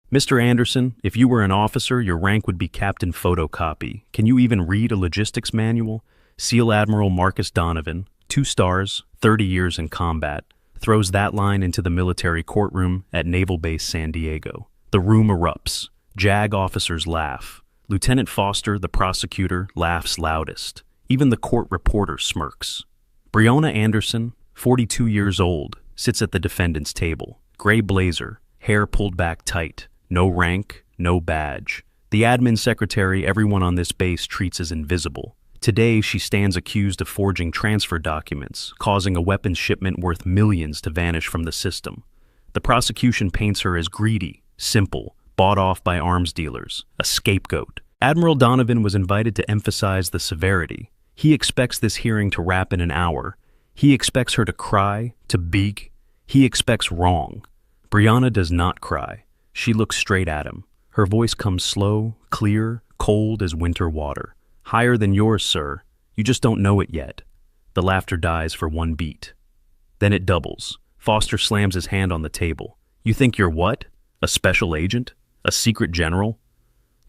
Mr. Anderson, if you were an officer, your rank would be Captain Photocopy. Can you even read a logistics manual? SEAL Admiral Marcus Donovan, 2 stars, 30 years in combat, throws that line into the military courtroom at Naval Base San Diego. The room erupts. JAG officers laugh. Lieutenant Foster, the prosecutor, laughs loudest. Even the court reporter smirks. Breonna Anderson, 42 years old, sits at the defendant's table. Gray blazer, hair pulled back tight. No rank, no badge. The admin secretary everyone on this base treats as invisible. Today, she stands accused of forging transfer documents, causing a weapons shipment worth millions to vanish from the system. The prosecution paints her as greedy, simple, bought off by arms dealers, a scapegoat. Admiral Donovan was invited to emphasize the severity. He expects this hearing to wrap in an hour. He expects her to cry, to beg. He expects wrong. Breonna does not cry. She looks straight at him. Her voice comes slow, clear, cold as winter water. Higher than yours, sir. You just don't know it yet. The laughter dies for one beat. Then it doubles. Foster slams his hand on the table. You think you're what? A special agent? A secret general?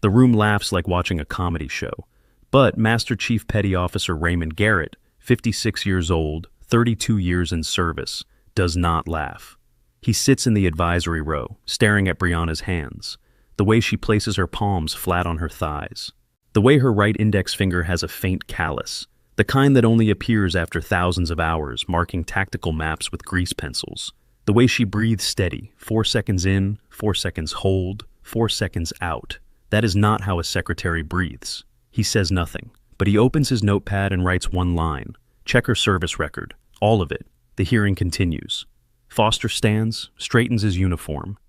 The room laughs like watching a comedy show. But Master Chief Petty Officer Raymond Garrett, 56 years old, 32 years in service, does not laugh. He sits in the advisory row, staring at Breonna's hands, the way she places her palms flat on her thighs, the way her right index finger has a faint callus, the kind that only appears after thousands of hours marking tactical maps with grease pencils, the way she breathes steady, 4 seconds in, 4 seconds hold, 4 seconds out. That is not how a secretary breathes. He says nothing, but he opens his notepad and writes one line. Check her service record, all of it. The hearing continues. Foster stands, straightens his uniform.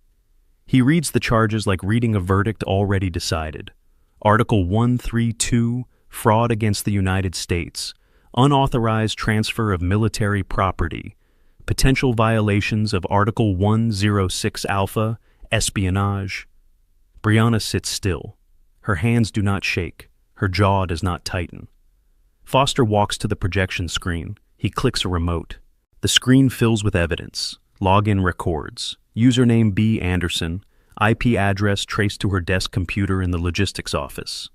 He reads the charges like reading a verdict already decided. Article 132, fraud against the United States, unauthorized transfer of military property, potential violations of Article 106 Alpha, espionage. Breonna sits still. Her hands do not shake. Her jaw does not tighten. Foster walks to the projection screen. He clicks a remote. The screen fills with evidence. Login records. Username B. Anderson. IP address traced to her desk computer in the logistics office.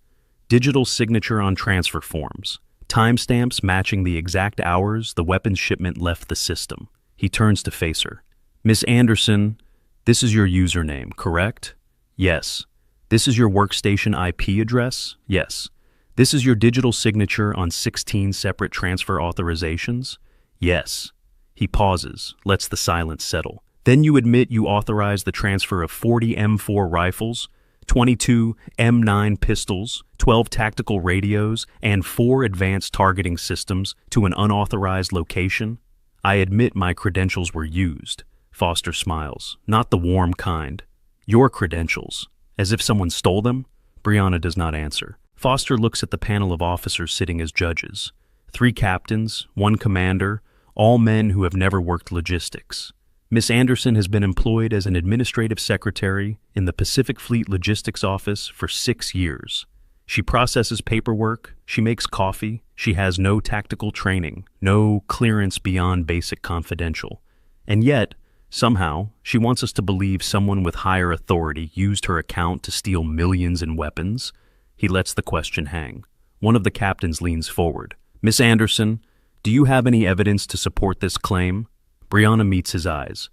Digital signature on transfer forms. Timestamps matching the exact hours the weapons shipment left the system. He turns to face her. Miss Anderson, this is your username, correct? Yes. This is your workstation IP address? Yes. This is your digital signature on 16 separate transfer authorizations? Yes. He pauses, lets the silence settle. Then you admit you authorized the transfer of 40 M4 rifles, 22 M9 pistols, 12 tactical radios, and 4 advanced targeting systems to an unauthorized location? I admit my credentials were used. Foster smiles. Not the warm kind. Your credentials. As if someone stole them? Breonna does not answer. Foster looks at the panel of officers sitting as judges. 3 captains, 1 commander, all men who have never worked logistics. Miss Anderson has been employed as an administrative secretary in the Pacific Fleet Logistics Office for 6 years. She processes paperwork, she makes coffee, she has no tactical training, no clearance beyond basic confidential. And yet, somehow, she wants us to believe someone with higher authority used her account to steal millions in weapons. He lets the question hang. One of the captains leans forward. Miss Anderson, do you have any evidence to support this claim? Breonna meets his eyes.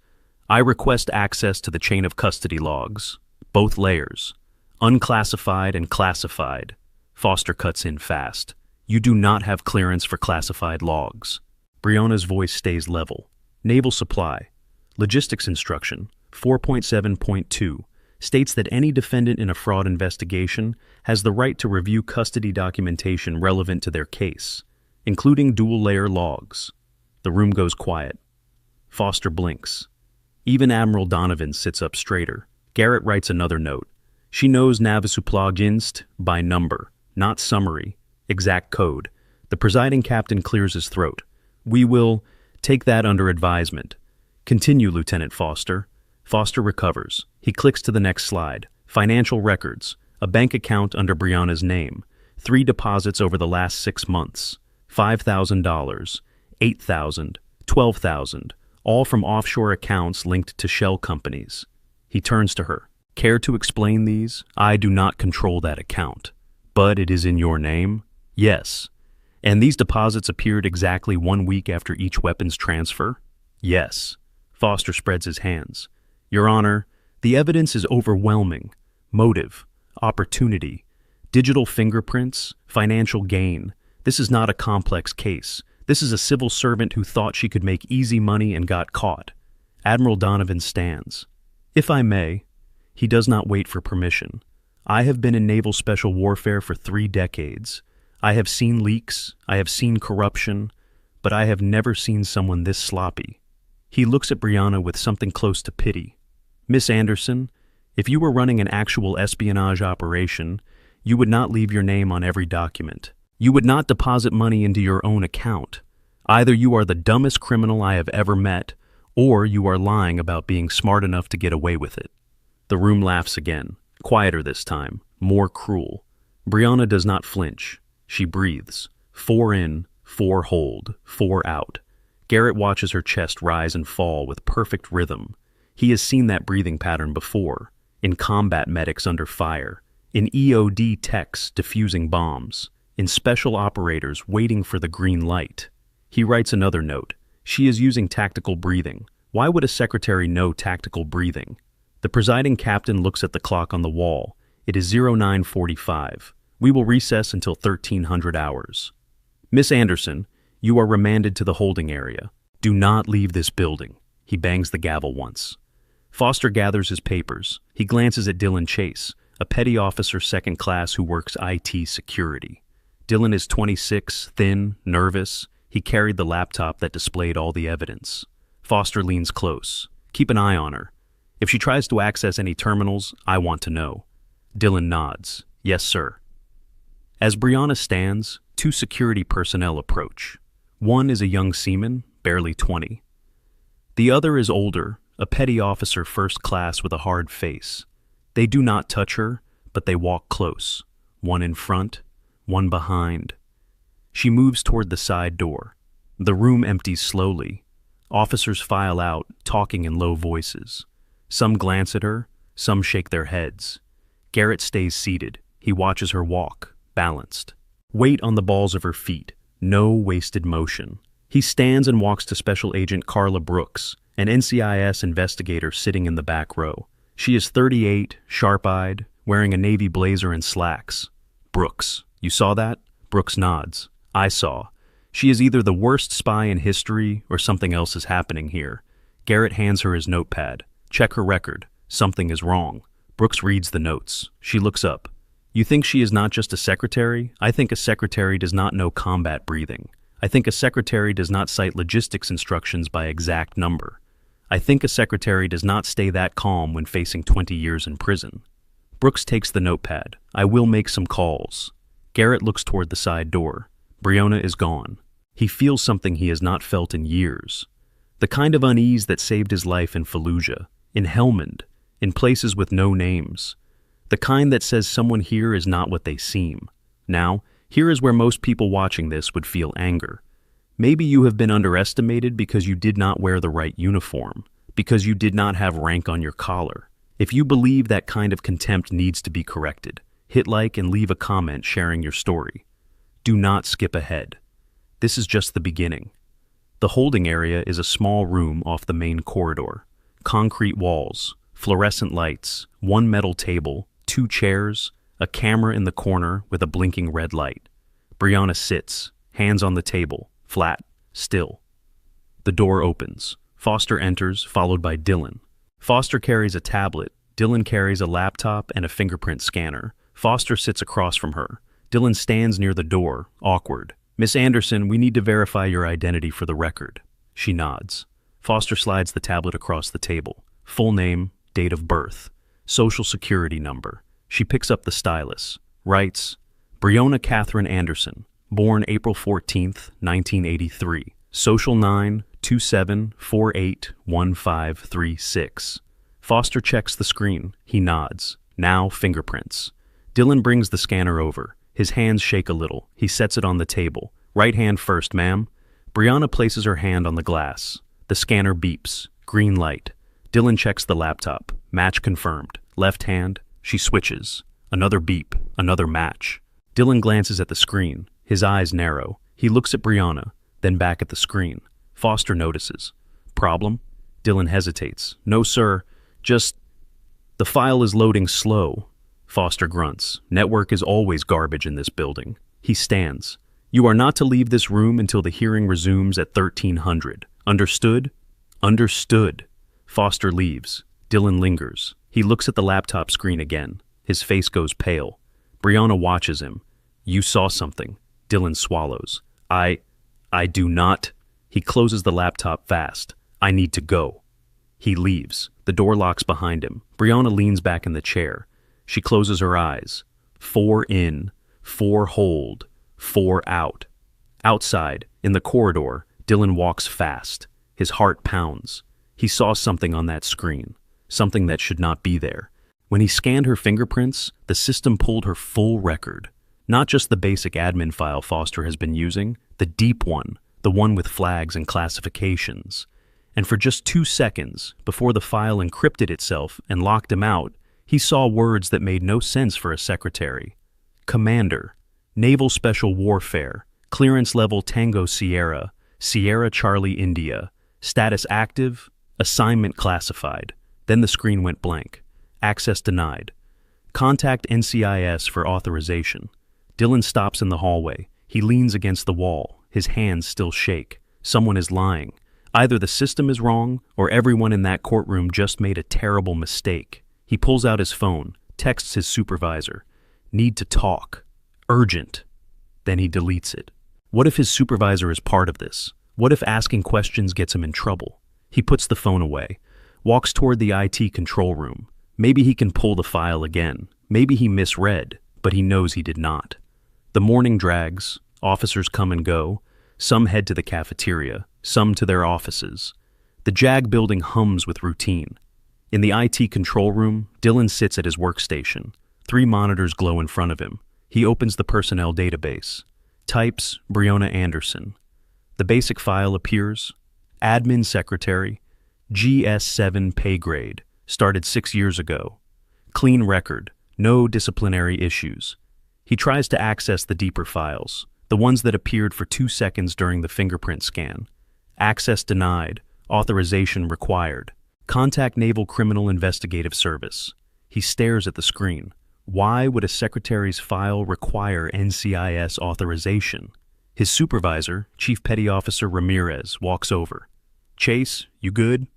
I request access to the chain of custody logs. Both layers. Unclassified and classified. Foster cuts in fast. You do not have clearance for classified logs. Breonna's voice stays level. Naval Supply. Logistics Instruction 4.7.2 states that any defendant in a fraud investigation has the right to review custody documentation relevant to their case, including dual-layer logs. The room goes quiet. Foster blinks. Even Admiral Donovan sits up straighter. Garrett writes another note. She knows Navisuplagginst by number, not summary, exact code. The presiding captain clears his throat. We will take that under advisement. Continue, Lieutenant Foster. Foster recovers. He clicks to the next slide. Financial records. A bank account under Breonna's name. 3 deposits over the last 6 months. $5,000, $8,000, $12,000, all from offshore accounts linked to shell companies. He turns to her. Care to explain these? I do not control that account. But it is in your name? Yes. And these deposits appeared exactly 1 week after each weapons transfer? Yes. Foster spreads his hands. Your Honor, the evidence is overwhelming. Motive, opportunity, digital fingerprints, financial gain. This is not a complex case. This is a civil servant who thought she could make easy money and got caught. Admiral Donovan stands. If I may, he does not wait for permission. I have been in naval special warfare for 3 decades. I have seen leaks, I have seen corruption, but I have never seen someone this sloppy. He looks at Brianna with something close to pity. Miss Anderson, if you were running an actual espionage operation, you would not leave your name on every document. You would not deposit money into your own account. Either you are the dumbest criminal I have ever met, or you are lying about being smart enough to get away with it. The room laughs again, quieter this time, more cruel. Brianna does not flinch. She breathes. 4 in, 4 hold, 4 out. Garrett watches her chest rise and fall with perfect rhythm. He has seen that breathing pattern before, in combat medics under fire, in EOD techs defusing bombs, in special operators waiting for the green light. He writes another note. She is using tactical breathing. Why would a secretary know tactical breathing? The presiding captain looks at the clock on the wall. It is 09:45. We will recess until 1300 hours. Miss Anderson, you are remanded to the holding area. Do not leave this building. He bangs the gavel once. Foster gathers his papers. He glances at Dylan Chase, a petty officer 2nd class who works IT security. Dylan is 26, thin, nervous. He carried the laptop that displayed all the evidence. Foster leans close. Keep an eye on her. If she tries to access any terminals, I want to know. Dylan nods. Yes, sir. As Brianna stands, 2 security personnel approach. One is a young seaman, barely 20. The other is older, a petty officer 1st class with a hard face. They do not touch her, but they walk close. One in front, one behind. She moves toward the side door. The room empties slowly. Officers file out, talking in low voices. Some glance at her, some shake their heads. Garrett stays seated. He watches her walk, balanced. Weight on the balls of her feet, no wasted motion. He stands and walks to Special Agent Carla Brooks, an NCIS investigator sitting in the back row. She is 38, sharp-eyed, wearing a navy blazer and slacks. Brooks, you saw that? Brooks nods. I saw. She is either the worst spy in history or something else is happening here. Garrett hands her his notepad. Check her record. Something is wrong. Brooks reads the notes. She looks up. You think she is not just a secretary? I think a secretary does not know combat breathing. I think a secretary does not cite logistics instructions by exact number. I think a secretary does not stay that calm when facing 20 years in prison. Brooks takes the notepad. I will make some calls. Garrett looks toward the side door. Brianna is gone. He feels something he has not felt in years. The kind of unease that saved his life in Fallujah, in Helmand, in places with no names. The kind that says someone here is not what they seem. Now, here is where most people watching this would feel anger. Maybe you have been underestimated because you did not wear the right uniform, because you did not have rank on your collar. If you believe that kind of contempt needs to be corrected, hit like and leave a comment sharing your story. Do not skip ahead. This is just the beginning. The holding area is a small room off the main corridor. Concrete walls, fluorescent lights, 1 metal table, 2 chairs, a camera in the corner with a blinking red light. Brianna sits, hands on the table, flat, still. The door opens. Foster enters, followed by Dylan. Foster carries a tablet. Dylan carries a laptop and a fingerprint scanner. Foster sits across from her. Dylan stands near the door, awkward. Miss Anderson, we need to verify your identity for the record. She nods. Foster slides the tablet across the table. Full name, date of birth, social security number. She picks up the stylus. Writes, Brianna Catherine Anderson, born April 14th, 1983. Social 927481536. Foster checks the screen. He nods. Now fingerprints. Dylan brings the scanner over. His hands shake a little. He sets it on the table. Right hand first, ma'am. Brianna places her hand on the glass. The scanner beeps. Green light. Dylan checks the laptop. Match confirmed. Left hand, she switches. Another beep, another match. Dylan glances at the screen, his eyes narrow. He looks at Brianna, then back at the screen. Foster notices. Problem? Dylan hesitates. No, sir. Just... The file is loading slow. Foster grunts. Network is always garbage in this building. He stands. You are not to leave this room until the hearing resumes at 1300. Understood? Understood. Foster leaves. Dylan lingers. He looks at the laptop screen again. His face goes pale. Brianna watches him. You saw something. Dylan swallows. I do not. He closes the laptop fast. I need to go. He leaves. The door locks behind him. Brianna leans back in the chair. She closes her eyes. 4 in, 4 hold, 4 out. Outside, in the corridor, Dylan walks fast. His heart pounds. He saw something on that screen. Something that should not be there. When he scanned her fingerprints, the system pulled her full record. Not just the basic admin file Foster has been using, the deep one, the one with flags and classifications. And for just 2 seconds, before the file encrypted itself and locked him out, he saw words that made no sense for a secretary. Commander, Naval Special Warfare, Clearance Level Tango Sierra, Sierra Charlie India, Status Active, Assignment Classified. Then the screen went blank. Access denied. Contact NCIS for authorization. Dylan stops in the hallway. He leans against the wall. His hands still shake. Someone is lying. Either the system is wrong, or everyone in that courtroom just made a terrible mistake. He pulls out his phone, texts his supervisor. Need to talk. Urgent. Then he deletes it. What if his supervisor is part of this? What if asking questions gets him in trouble? He puts the phone away, walks toward the IT control room. Maybe he can pull the file again. Maybe he misread, but he knows he did not. The morning drags. Officers come and go. Some head to the cafeteria, some to their offices. The JAG building hums with routine. In the IT control room, Dylan sits at his workstation. 3 monitors glow in front of him. He opens the personnel database. Types Brianna Anderson. The basic file appears. Admin Secretary. GS7 pay grade. Started 6 years ago. Clean record. No disciplinary issues. He tries to access the deeper files, the ones that appeared for 2 seconds during the fingerprint scan. Access denied. Authorization required. Contact Naval Criminal Investigative Service. He stares at the screen. Why would a secretary's file require NCIS authorization? His supervisor, Chief Petty Officer Ramirez, walks over. Chase, you good?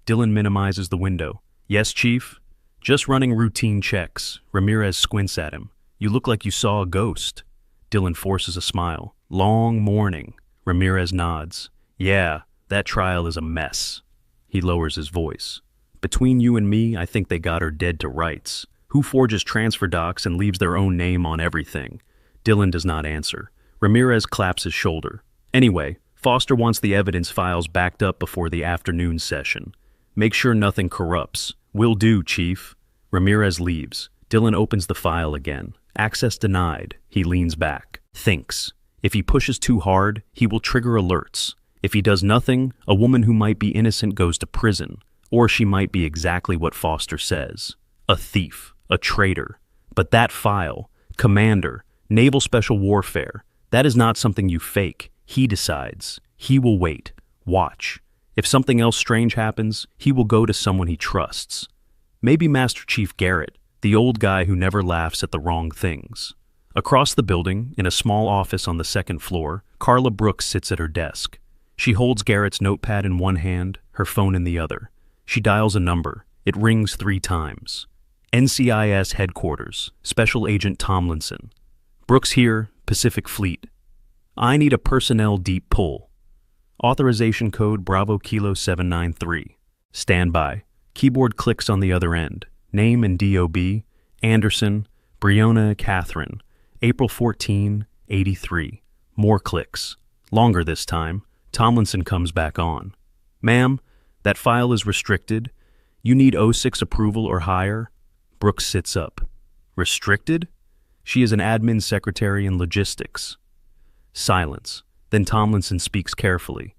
Dylan minimizes the window. Yes, Chief. Just running routine checks. Ramirez squints at him. You look like you saw a ghost. Dylan forces a smile. Long morning. Ramirez nods. Yeah, that trial is a mess. He lowers his voice. Between you and me, I think they got her dead to rights. Who forges transfer docs and leaves their own name on everything? Dylan does not answer. Ramirez claps his shoulder. Anyway, Foster wants the evidence files backed up before the afternoon session. Make sure nothing corrupts. Will do, Chief. Ramirez leaves. Dylan opens the file again. Access denied. He leans back. Thinks. If he pushes too hard, he will trigger alerts. If he does nothing, a woman who might be innocent goes to prison. Or she might be exactly what Foster says. A thief. A traitor. But that file, Commander, Naval Special Warfare, that is not something you fake. He decides. He will wait. Watch. If something else strange happens, he will go to someone he trusts. Maybe Master Chief Garrett, the old guy who never laughs at the wrong things. Across the building, in a small office on the 2nd floor, Carla Brooks sits at her desk. She holds Garrett's notepad in one hand, her phone in the other. She dials a number. It rings 3 times. NCIS Headquarters, Special Agent Tomlinson. Brooks here, Pacific Fleet. I need a personnel deep pull. Authorization code Bravo Kilo 793. Stand by. Keyboard clicks on the other end. Name and DOB, Anderson, Brianna Catherine, April 14, 83. More clicks. Longer this time. Tomlinson comes back on. Ma'am, that file is restricted. You need O6 approval or higher. Brooks sits up. Restricted? She is an admin secretary in logistics. Silence. Then Tomlinson speaks carefully.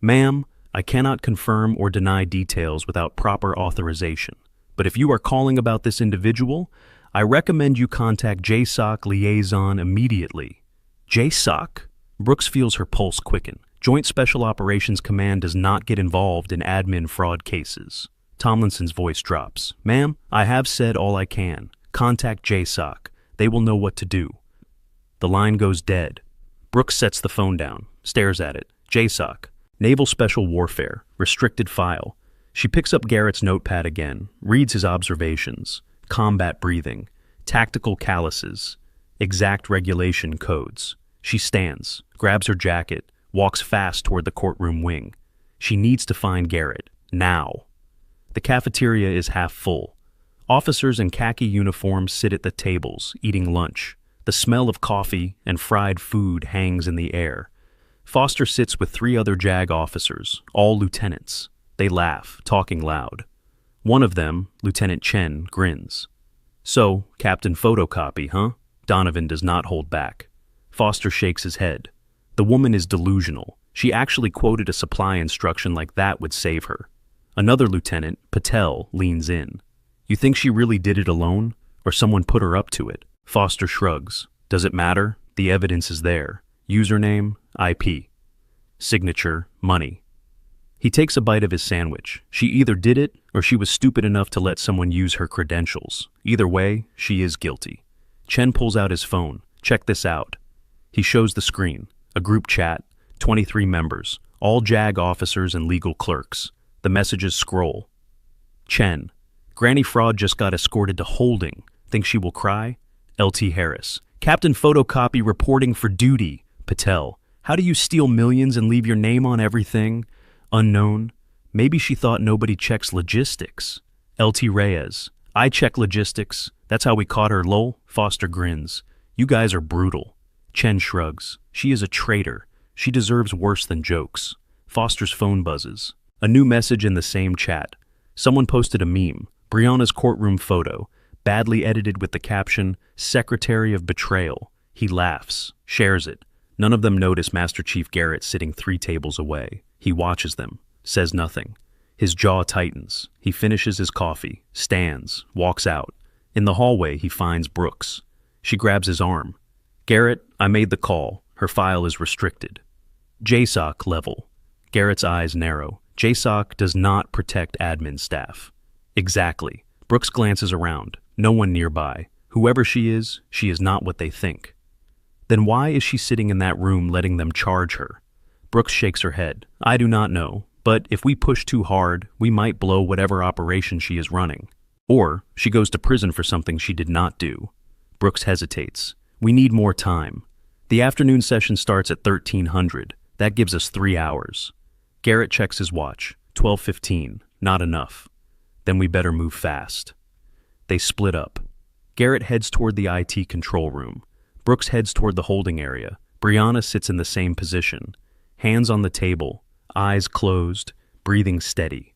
Ma'am, I cannot confirm or deny details without proper authorization. But if you are calling about this individual, I recommend you contact JSOC Liaison immediately. JSOC? Brooks feels her pulse quicken. Joint Special Operations Command does not get involved in admin fraud cases. Tomlinson's voice drops. Ma'am, I have said all I can. Contact JSOC. They will know what to do. The line goes dead. Brooks sets the phone down, stares at it. JSOC. Naval Special Warfare. Restricted file. She picks up Garrett's notepad again, reads his observations. Combat breathing. Tactical calluses. Exact regulation codes. She stands, grabs her jacket, walks fast toward the courtroom wing. She needs to find Garrett. Now. The cafeteria is half full. Officers in khaki uniforms sit at the tables, eating lunch. The smell of coffee and fried food hangs in the air. Foster sits with 3 other JAG officers, all lieutenants. They laugh, talking loud. One of them, Lieutenant Chen, grins. So, Captain Photocopy, huh? Donovan does not hold back. Foster shakes his head. The woman is delusional. She actually quoted a supply instruction like that would save her. Another lieutenant, Patel, leans in. You think she really did it alone? Or someone put her up to it? Foster shrugs. Does it matter? The evidence is there. Username, IP. Signature, money. He takes a bite of his sandwich. She either did it, or she was stupid enough to let someone use her credentials. Either way, she is guilty. Chen pulls out his phone. Check this out. He shows the screen. A group chat, 23 members, all JAG officers and legal clerks. The messages scroll. Chen. Granny Fraud just got escorted to holding. Think she will cry? LT Harris. Captain Photocopy reporting for duty. Patel. How do you steal millions and leave your name on everything? Unknown. Maybe she thought nobody checks logistics. LT Reyes. I check logistics. That's how we caught her, lol. Foster grins. You guys are brutal. Chen shrugs. She is a traitor. She deserves worse than jokes. Foster's phone buzzes. A new message in the same chat. Someone posted a meme. Brianna's courtroom photo, badly edited with the caption, Secretary of Betrayal. He laughs, shares it. None of them notice Master Chief Garrett sitting 3 tables away. He watches them, says nothing. His jaw tightens. He finishes his coffee, stands, walks out. In the hallway, he finds Brooks. She grabs his arm. Garrett, I made the call. Her file is restricted. JSOC level. Garrett's eyes narrow. JSOC does not protect admin staff. Exactly. Brooks glances around. No one nearby. Whoever she is not what they think. Then why is she sitting in that room letting them charge her? Brooks shakes her head. I do not know, but if we push too hard, we might blow whatever operation she is running. Or she goes to prison for something she did not do. Brooks hesitates. We need more time. The afternoon session starts at 1300. That gives us 3 hours. Garrett checks his watch. 12:15. Not enough. Then we better move fast. They split up. Garrett heads toward the IT control room. Brooks heads toward the holding area. Brianna sits in the same position. Hands on the table, eyes closed, breathing steady.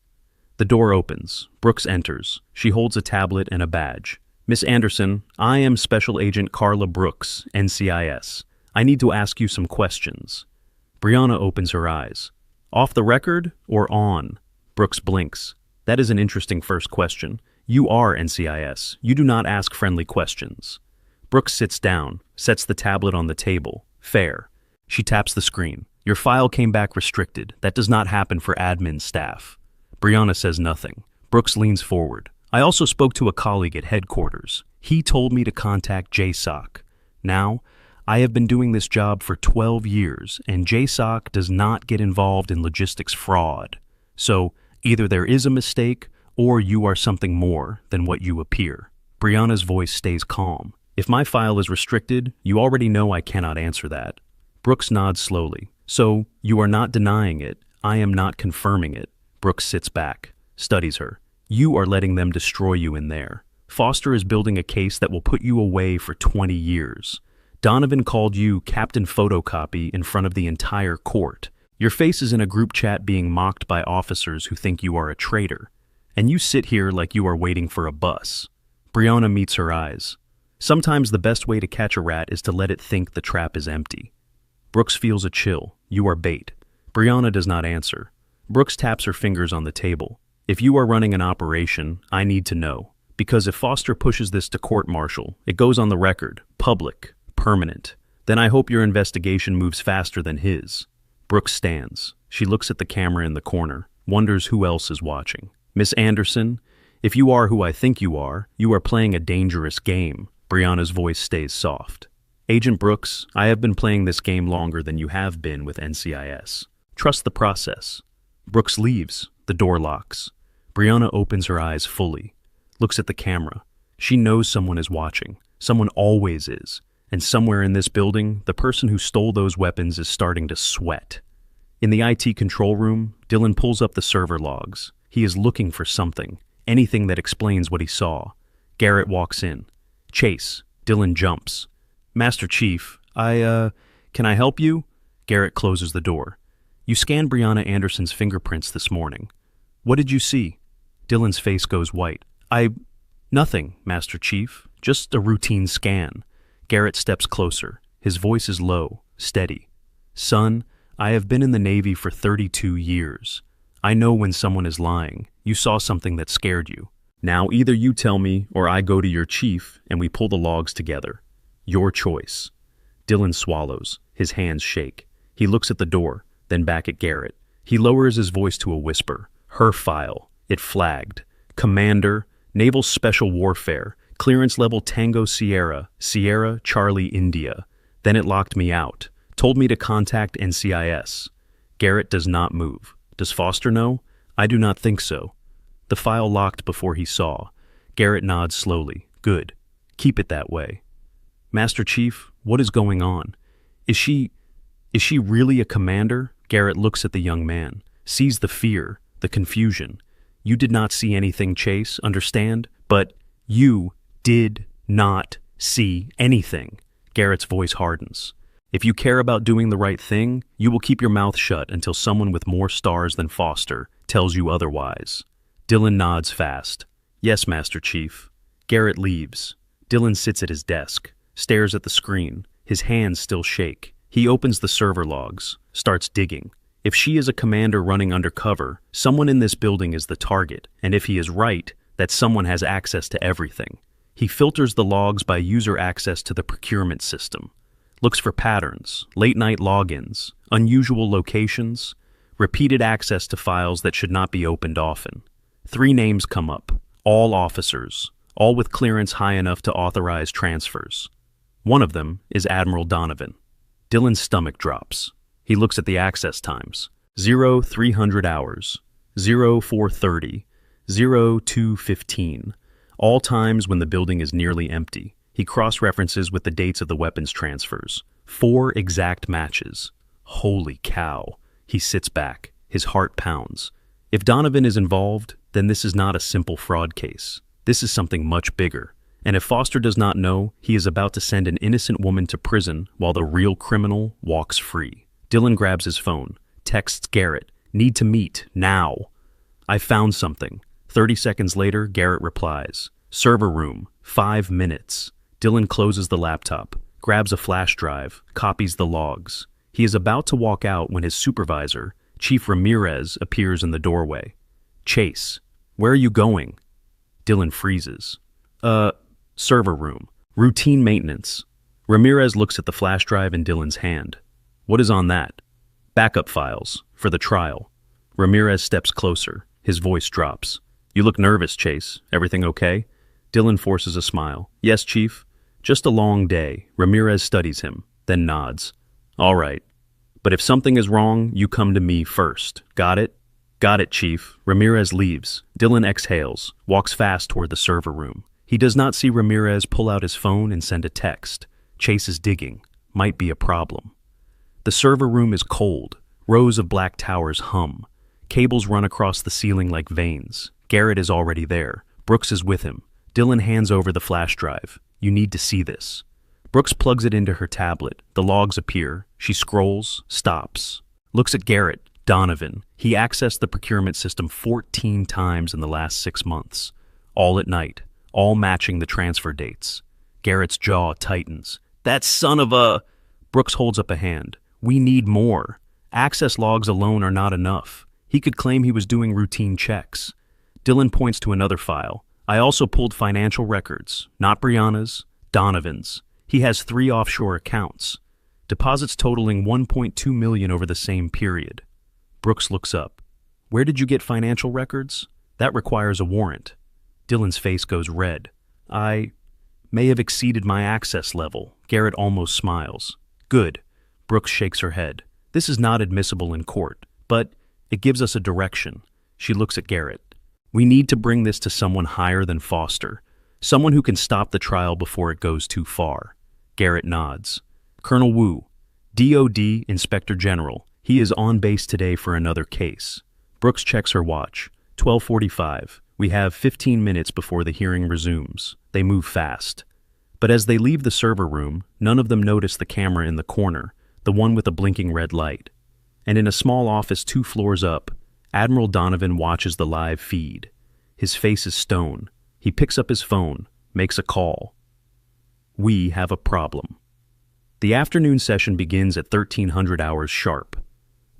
The door opens. Brooks enters. She holds a tablet and a badge. Miss Anderson, I am Special Agent Carla Brooks, NCIS. I need to ask you some questions. Brianna opens her eyes. Off the record or on? Brooks blinks. That is an interesting first question. You are NCIS. You do not ask friendly questions. Brooks sits down, sets the tablet on the table. Fair. She taps the screen. Your file came back restricted. That does not happen for admin staff. Brianna says nothing. Brooks leans forward. I also spoke to a colleague at headquarters. He told me to contact JSOC. Now, I have been doing this job for 12 years, and JSOC does not get involved in logistics fraud. So, either there is a mistake, or you are something more than what you appear. Brianna's voice stays calm. If my file is restricted, you already know I cannot answer that. Brooks nods slowly. So, you are not denying it. I am not confirming it. Brooks sits back, studies her. You are letting them destroy you in there. Foster is building a case that will put you away for 20 years. Donovan called you Captain Photocopy in front of the entire court. Your face is in a group chat being mocked by officers who think you are a traitor. And you sit here like you are waiting for a bus. Brianna meets her eyes. Sometimes the best way to catch a rat is to let it think the trap is empty. Brooks feels a chill. You are bait. Brianna does not answer. Brooks taps her fingers on the table. If you are running an operation, I need to know. Because if Foster pushes this to court-martial, it goes on the record, public, permanent. Then I hope your investigation moves faster than his. Brooks stands. She looks at the camera in the corner, wonders who else is watching. Miss Anderson, if you are who I think you are playing a dangerous game. Brianna's voice stays soft. Agent Brooks, I have been playing this game longer than you have been with NCIS. Trust the process. Brooks leaves. The door locks. Brianna opens her eyes fully, looks at the camera. She knows someone is watching. Someone always is. And somewhere in this building, the person who stole those weapons is starting to sweat. In the IT control room, Dylan pulls up the server logs. He is looking for something, anything that explains what he saw. Garrett walks in. Chase. Dylan jumps. Master Chief, can I help you? Garrett closes the door. You scanned Brianna Anderson's fingerprints this morning. What did you see? Dylan's face goes white. Nothing, Master Chief. Just a routine scan. Garrett steps closer. His voice is low, steady. Son, I have been in the Navy for 32 years. I know when someone is lying. You saw something that scared you. Now either you tell me or I go to your chief and we pull the logs together. Your choice. Dylan swallows. His hands shake. He looks at the door, then back at Garrett. He lowers his voice to a whisper. Her file. It flagged. Commander, Naval Special Warfare, clearance level Tango Sierra, Sierra Charlie India. Then it locked me out. Told me to contact NCIS. Garrett does not move. Does Foster know? I do not think so. The file locked before he saw. Garrett nods slowly. Good. Keep it that way. Master Chief, what is going on? Is she really a commander? Garrett looks at the young man, sees the fear, the confusion. You did not see anything, Chase, understand? But you did not see anything. Garrett's voice hardens. If you care about doing the right thing, you will keep your mouth shut until someone with more stars than Foster tells you otherwise. Dylan nods fast. Yes, Master Chief. Garrett leaves. Dylan sits at his desk, stares at the screen. His hands still shake. He opens the server logs, starts digging. If she is a commander running undercover, someone in this building is the target, and if he is right, that someone has access to everything. He filters the logs by user access to the procurement system. Looks for patterns, late-night logins, unusual locations, repeated access to files that should not be opened often. 3 names come up, all officers, all with clearance high enough to authorize transfers. One of them is Admiral Donovan. Dylan's stomach drops. He looks at the access times. 0300 hours, 0430, 0215. All times when the building is nearly empty. He cross-references with the dates of the weapons transfers. 4 exact matches. Holy cow. He sits back. His heart pounds. If Donovan is involved, then this is not a simple fraud case. This is something much bigger. And if Foster does not know, he is about to send an innocent woman to prison while the real criminal walks free. Dylan grabs his phone, texts Garrett, "Need to meet, now." "I found something." 30 seconds later, Garrett replies, "Server room, 5 minutes." Dylan closes the laptop, grabs a flash drive, copies the logs. He is about to walk out when his supervisor, Chief Ramirez, appears in the doorway. "Chase, where are you going?" Dylan freezes. Server room. Routine maintenance." Ramirez looks at the flash drive in Dylan's hand. "What is on that?" "Backup files, for the trial." Ramirez steps closer. His voice drops. "You look nervous, Chase. Everything okay?" Dylan forces a smile. "Yes, Chief. Just a long day." Ramirez studies him, then nods. "All right. But if something is wrong, you come to me first. Got it?" "Got it, Chief." Ramirez leaves. Dylan exhales, walks fast toward the server room. He does not see Ramirez pull out his phone and send a text. Chase is digging. Might be a problem. The server room is cold. Rows of black towers hum. Cables run across the ceiling like veins. Garrett is already there. Brooks is with him. Dylan hands over the flash drive. "You need to see this." Brooks plugs it into her tablet. The logs appear. She scrolls, stops. Looks at Garrett, Donovan. He accessed the procurement system 14 times in the last 6 months. All at night. All matching the transfer dates. Garrett's jaw tightens. "That son of a—" Brooks holds up a hand. "We need more. Access logs alone are not enough. He could claim he was doing routine checks." Dylan points to another file. I also pulled financial records, not Brianna's, Donovan's. He has 3 offshore accounts. Deposits totaling $1.2 million over the same period. Brooks looks up. Where did you get financial records? That requires a warrant. Dylan's face goes red. I may have exceeded my access level. Garrett almost smiles. Good. Brooks shakes her head. This is not admissible in court, but it gives us a direction. She looks at Garrett. We need to bring this to someone higher than Foster. Someone who can stop the trial before it goes too far. Garrett nods. Colonel Wu, DOD Inspector General. He is on base today for another case. Brooks checks her watch. 12:45. We have 15 minutes before the hearing resumes. They move fast. But as they leave the server room, none of them notice the camera in the corner, the one with a blinking red light. And in a small office 2 floors up, Admiral Donovan watches the live feed. His face is stone. He picks up his phone, makes a call. We have a problem. The afternoon session begins at 1300 hours sharp.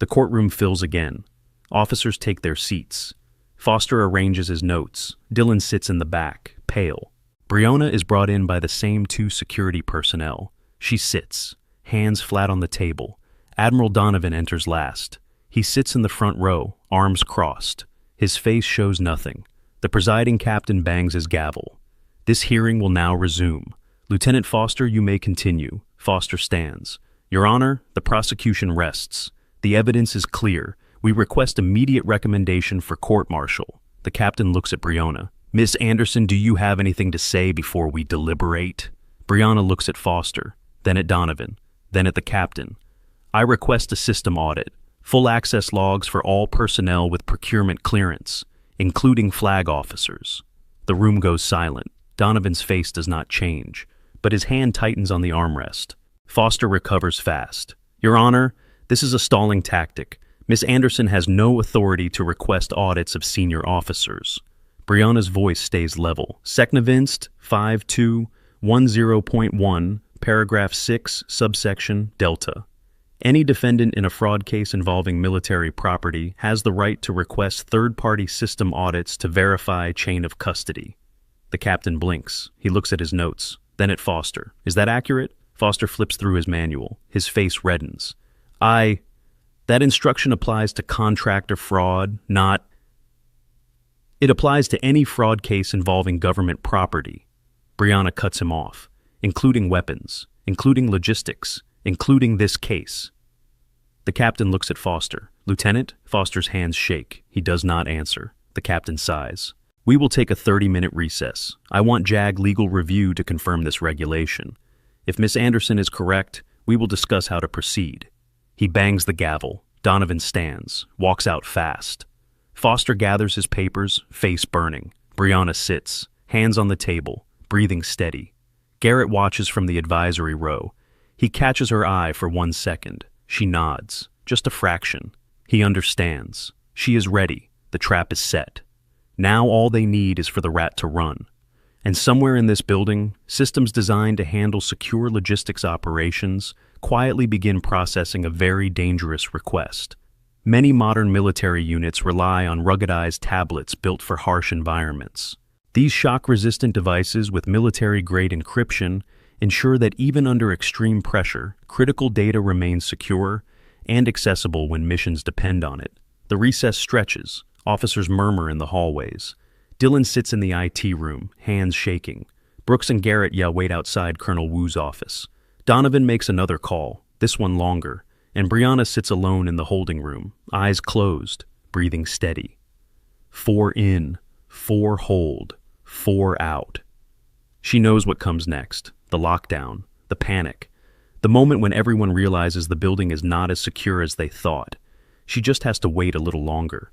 The courtroom fills again. Officers take their seats. Foster arranges his notes. Dylan sits in the back, pale. Brianna is brought in by the same 2 security personnel. She sits, hands flat on the table. Admiral Donovan enters last. He sits in the front row, arms crossed. His face shows nothing. The presiding captain bangs his gavel. This hearing will now resume. Lieutenant Foster, you may continue. Foster stands. Your Honor, the prosecution rests. The evidence is clear. We request immediate recommendation for court-martial. The captain looks at Brianna. Miss Anderson, do you have anything to say before we deliberate? Brianna looks at Foster, then at Donovan, then at the captain. I request a system audit. Full access logs for all personnel with procurement clearance, including flag officers. The room goes silent. Donovan's face does not change, but his hand tightens on the armrest. Foster recovers fast. Your Honor, this is a stalling tactic. Miss Anderson has no authority to request audits of senior officers. Brianna's voice stays level. Secnovinst 5210.1, paragraph 6, subsection Delta. Any defendant in a fraud case involving military property has the right to request third-party system audits to verify chain of custody. The captain blinks. He looks at his notes, then at Foster. Is that accurate? Foster flips through his manual. His face reddens. That instruction applies to contractor fraud, not... It applies to any fraud case involving government property. Brianna cuts him off, including weapons, including logistics, including this case. The captain looks at Foster. Lieutenant, Foster's hands shake. He does not answer. The captain sighs. We will take a 30-minute recess. I want JAG legal review to confirm this regulation. If Miss Anderson is correct, we will discuss how to proceed. He bangs the gavel. Donovan stands, walks out fast. Foster gathers his papers, face burning. Brianna sits, hands on the table, breathing steady. Garrett watches from the advisory row. He catches her eye for 1 second. She nods, just a fraction. He understands. She is ready. The trap is set. Now all they need is for the rat to run. And somewhere in this building, systems designed to handle secure logistics operations quietly begin processing a very dangerous request. Many modern military units rely on ruggedized tablets built for harsh environments. These shock-resistant devices with military-grade encryption ensure that even under extreme pressure, critical data remains secure and accessible when missions depend on it. The recess stretches. Officers murmur in the hallways. Dylan sits in the IT room, hands shaking. Brooks and Garrett yell wait outside Colonel Wu's office. Donovan makes another call, this one longer, and Brianna sits alone in the holding room, eyes closed, breathing steady. 4 in, 4 hold, 4 out. She knows what comes next, the lockdown, the panic, the moment when everyone realizes the building is not as secure as they thought. She just has to wait a little longer.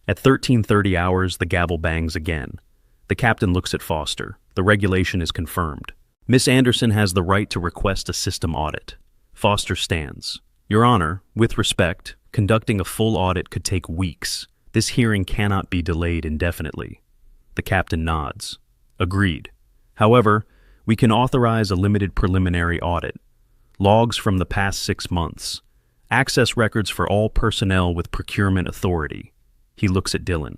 At 13:30 hours, the gavel bangs again. The captain looks at Foster. The regulation is confirmed. Miss Anderson has the right to request a system audit. Foster stands. Your Honor, with respect, conducting a full audit could take weeks. This hearing cannot be delayed indefinitely. The captain nods. Agreed. However, we can authorize a limited preliminary audit. Logs from the past 6 months. Access records for all personnel with procurement authority. He looks at Dylan.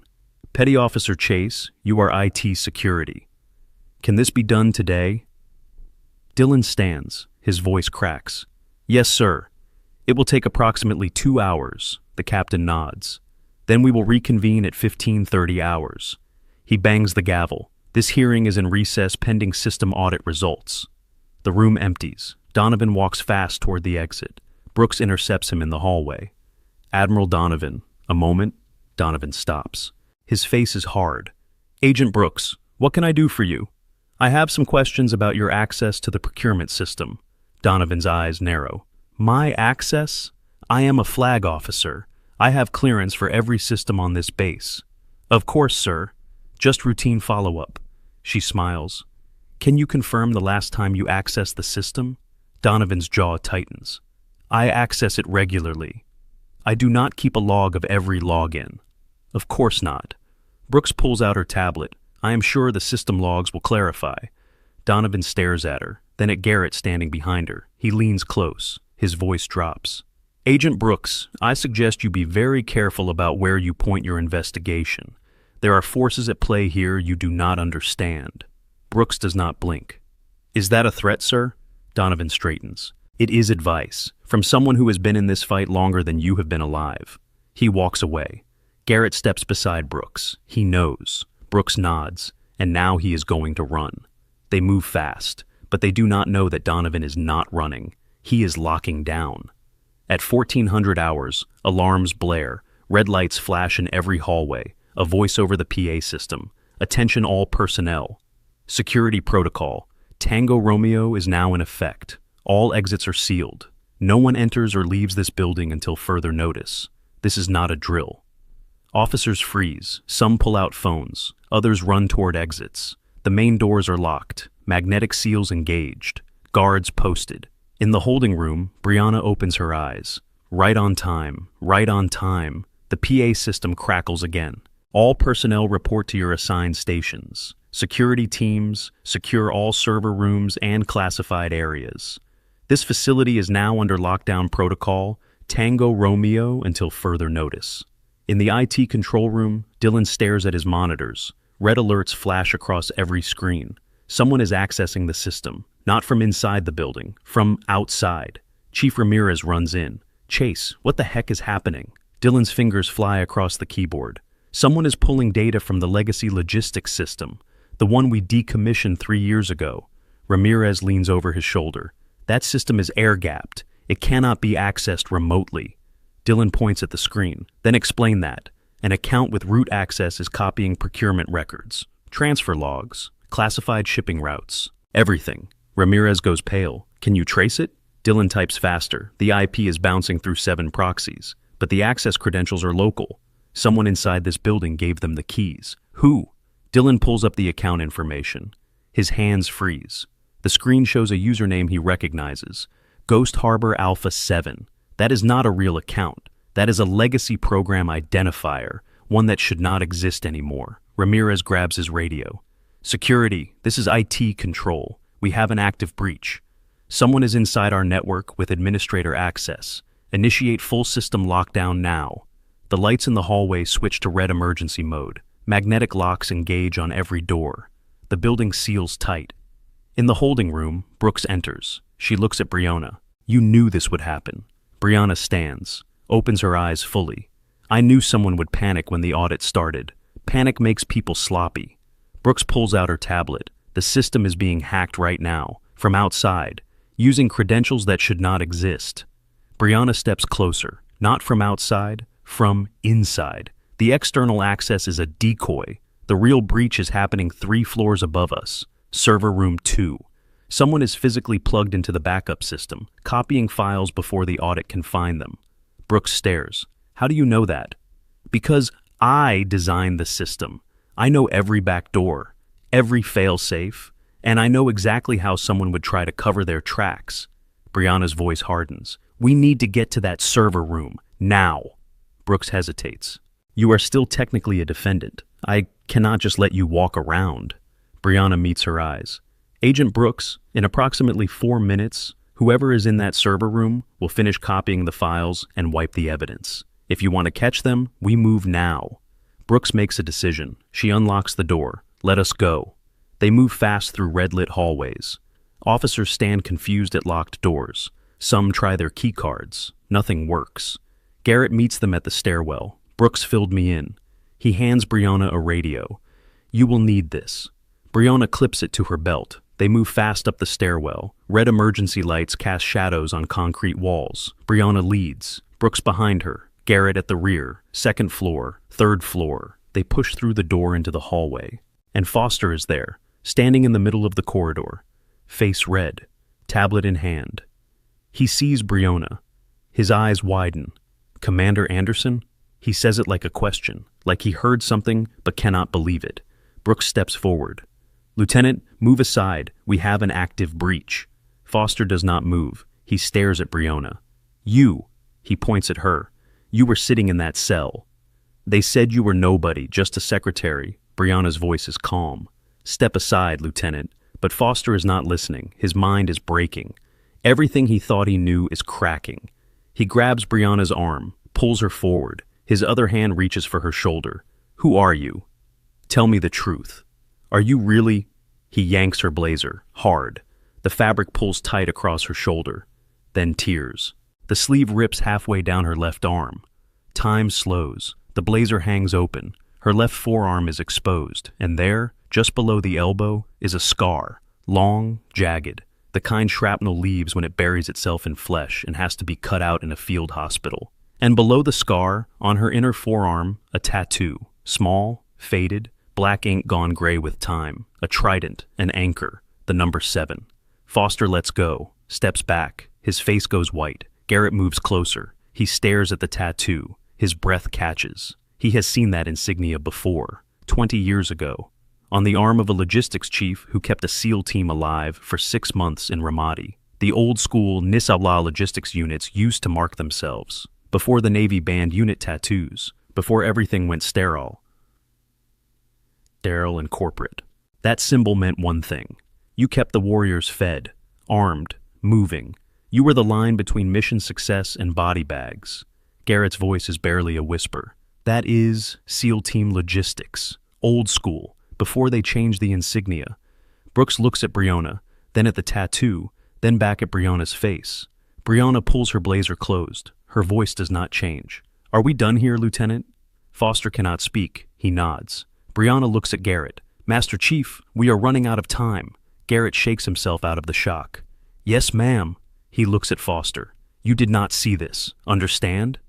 Petty Officer Chase, you are IT security. Can this be done today? Dylan stands. His voice cracks. Yes, sir. It will take approximately 2 hours. The captain nods. Then we will reconvene at 15:30 hours. He bangs the gavel. This hearing is in recess pending system audit results. The room empties. Donovan walks fast toward the exit. Brooks intercepts him in the hallway. Admiral Donovan. A moment. Donovan stops. His face is hard. Agent Brooks, what can I do for you? I have some questions about your access to the procurement system. Donovan's eyes narrow. My access? I am a flag officer. I have clearance for every system on this base. Of course, sir. Just routine follow-up. She smiles. Can you confirm the last time you accessed the system? Donovan's jaw tightens. I access it regularly. I do not keep a log of every login. Of course not. Brooks pulls out her tablet. I am sure the system logs will clarify. Donovan stares at her, then at Garrett standing behind her. He leans close. His voice drops. Agent Brooks, I suggest you be very careful about where you point your investigation. There are forces at play here you do not understand. Brooks does not blink. Is that a threat, sir? Donovan straightens. It is advice, from someone who has been in this fight longer than you have been alive. He walks away. Garrett steps beside Brooks. He knows. Brooks nods, and now he is going to run. They move fast, but they do not know that Donovan is not running. He is locking down. At 1400 hours, alarms blare, red lights flash in every hallway, a voice over the PA system. Attention all personnel. Security protocol. Tango Romeo is now in effect. All exits are sealed. No one enters or leaves this building until further notice. This is not a drill. Officers freeze. Some pull out phones. Others run toward exits. The main doors are locked. Magnetic seals engaged. Guards posted. In the holding room, Brianna opens her eyes. Right on time. Right on time. The PA system crackles again. All personnel report to your assigned stations. Security teams secure all server rooms and classified areas. This facility is now under lockdown protocol, Tango Romeo until further notice. In the IT control room, Dylan stares at his monitors. Red alerts flash across every screen. Someone is accessing the system, not from inside the building, from outside. Chief Ramirez runs in. Chase, what the heck is happening? Dylan's fingers fly across the keyboard. Someone is pulling data from the legacy logistics system, the one we decommissioned 3 years ago. Ramirez leans over his shoulder. That system is air-gapped. It cannot be accessed remotely. Dylan points at the screen. Then explain that. An account with root access is copying procurement records, transfer logs, classified shipping routes, everything. Ramirez goes pale. Can you trace it? Dylan types faster. The IP is bouncing through 7 proxies, but the access credentials are local. Someone inside this building gave them the keys. Who? Dylan pulls up the account information. His hands freeze. The screen shows a username he recognizes. Ghost Harbor Alpha 7. That is not a real account. That is a legacy program identifier, one that should not exist anymore. Ramirez grabs his radio. Security, this is IT control. We have an active breach. Someone is inside our network with administrator access. Initiate full system lockdown now. The lights in the hallway switch to red emergency mode. Magnetic locks engage on every door. The building seals tight. In the holding room, Brooks enters. She looks at Brianna. You knew this would happen. Brianna stands, opens her eyes fully. I knew someone would panic when the audit started. Panic makes people sloppy. Brooks pulls out her tablet. The system is being hacked right now, from outside, using credentials that should not exist. Brianna steps closer, not from outside, from inside. The external access is a decoy. The real breach is happening 3 floors above us. Server room 2. Someone is physically plugged into the backup system, copying files before the audit can find them. Brooks stares. How do you know that? Because I designed the system. I know every back door, every fail-safe, and I know exactly how someone would try to cover their tracks. Brianna's voice hardens. We need to get to that server room, now. Brooks hesitates. You are still technically a defendant. I cannot just let you walk around. Brianna meets her eyes. Agent Brooks, in approximately 4 minutes, whoever is in that server room will finish copying the files and wipe the evidence. If you want to catch them, we move now. Brooks makes a decision. She unlocks the door. Let us go. They move fast through red-lit hallways. Officers stand confused at locked doors. Some try their key cards. Nothing works. Garrett meets them at the stairwell. Brooks filled me in. He hands Brianna a radio. You will need this. Brianna clips it to her belt. They move fast up the stairwell. Red emergency lights cast shadows on concrete walls. Brianna leads. Brooks behind her. Garrett at the rear. Second floor. Third floor. They push through the door into the hallway. And Foster is there, standing in the middle of the corridor. Face red. Tablet in hand. He sees Brianna. His eyes widen. Commander Anderson? He says it like a question, like he heard something but cannot believe it. Brooks steps forward. Lieutenant, move aside. We have an active breach. Foster does not move. He stares at Brianna. You, he points at her. You were sitting in that cell. They said you were nobody, just a secretary. Brianna's voice is calm. Step aside, Lieutenant. But Foster is not listening. His mind is breaking. Everything he thought he knew is cracking. He grabs Brianna's arm, pulls her forward. His other hand reaches for her shoulder. Who are you? Tell me the truth. Are you really? He yanks her blazer, hard. The fabric pulls tight across her shoulder. Then tears. The sleeve rips halfway down her left arm. Time slows. The blazer hangs open. Her left forearm is exposed, and there, just below the elbow, is a scar, long, jagged, the kind shrapnel leaves when it buries itself in flesh and has to be cut out in a field hospital. And below the scar, on her inner forearm, a tattoo, small, faded, black ink gone gray with time, a trident, an anchor, the number 7. Foster lets go, steps back, his face goes white. Garrett moves closer. He stares at the tattoo. His breath catches. He has seen that insignia before, 20 years ago, on the arm of a logistics chief who kept a SEAL team alive for 6 months in Ramadi. The old-school Nisabla logistics units used to mark themselves, before the Navy banned unit tattoos, before everything went sterile and corporate. That symbol meant one thing. You kept the warriors fed, armed, moving. You were the line between mission success and body bags. Garrett's voice is barely a whisper. That is SEAL team logistics, old school, before they changed the insignia. Brooks looks at Brianna, then at the tattoo, then back at Brianna's face. Brianna pulls her blazer closed. Her voice does not change. Are we done here, Lieutenant? Foster cannot speak. He nods. Brianna looks at Garrett. Master Chief, we are running out of time. Garrett shakes himself out of the shock. Yes, ma'am. He looks at Foster. You did not see this. Understand?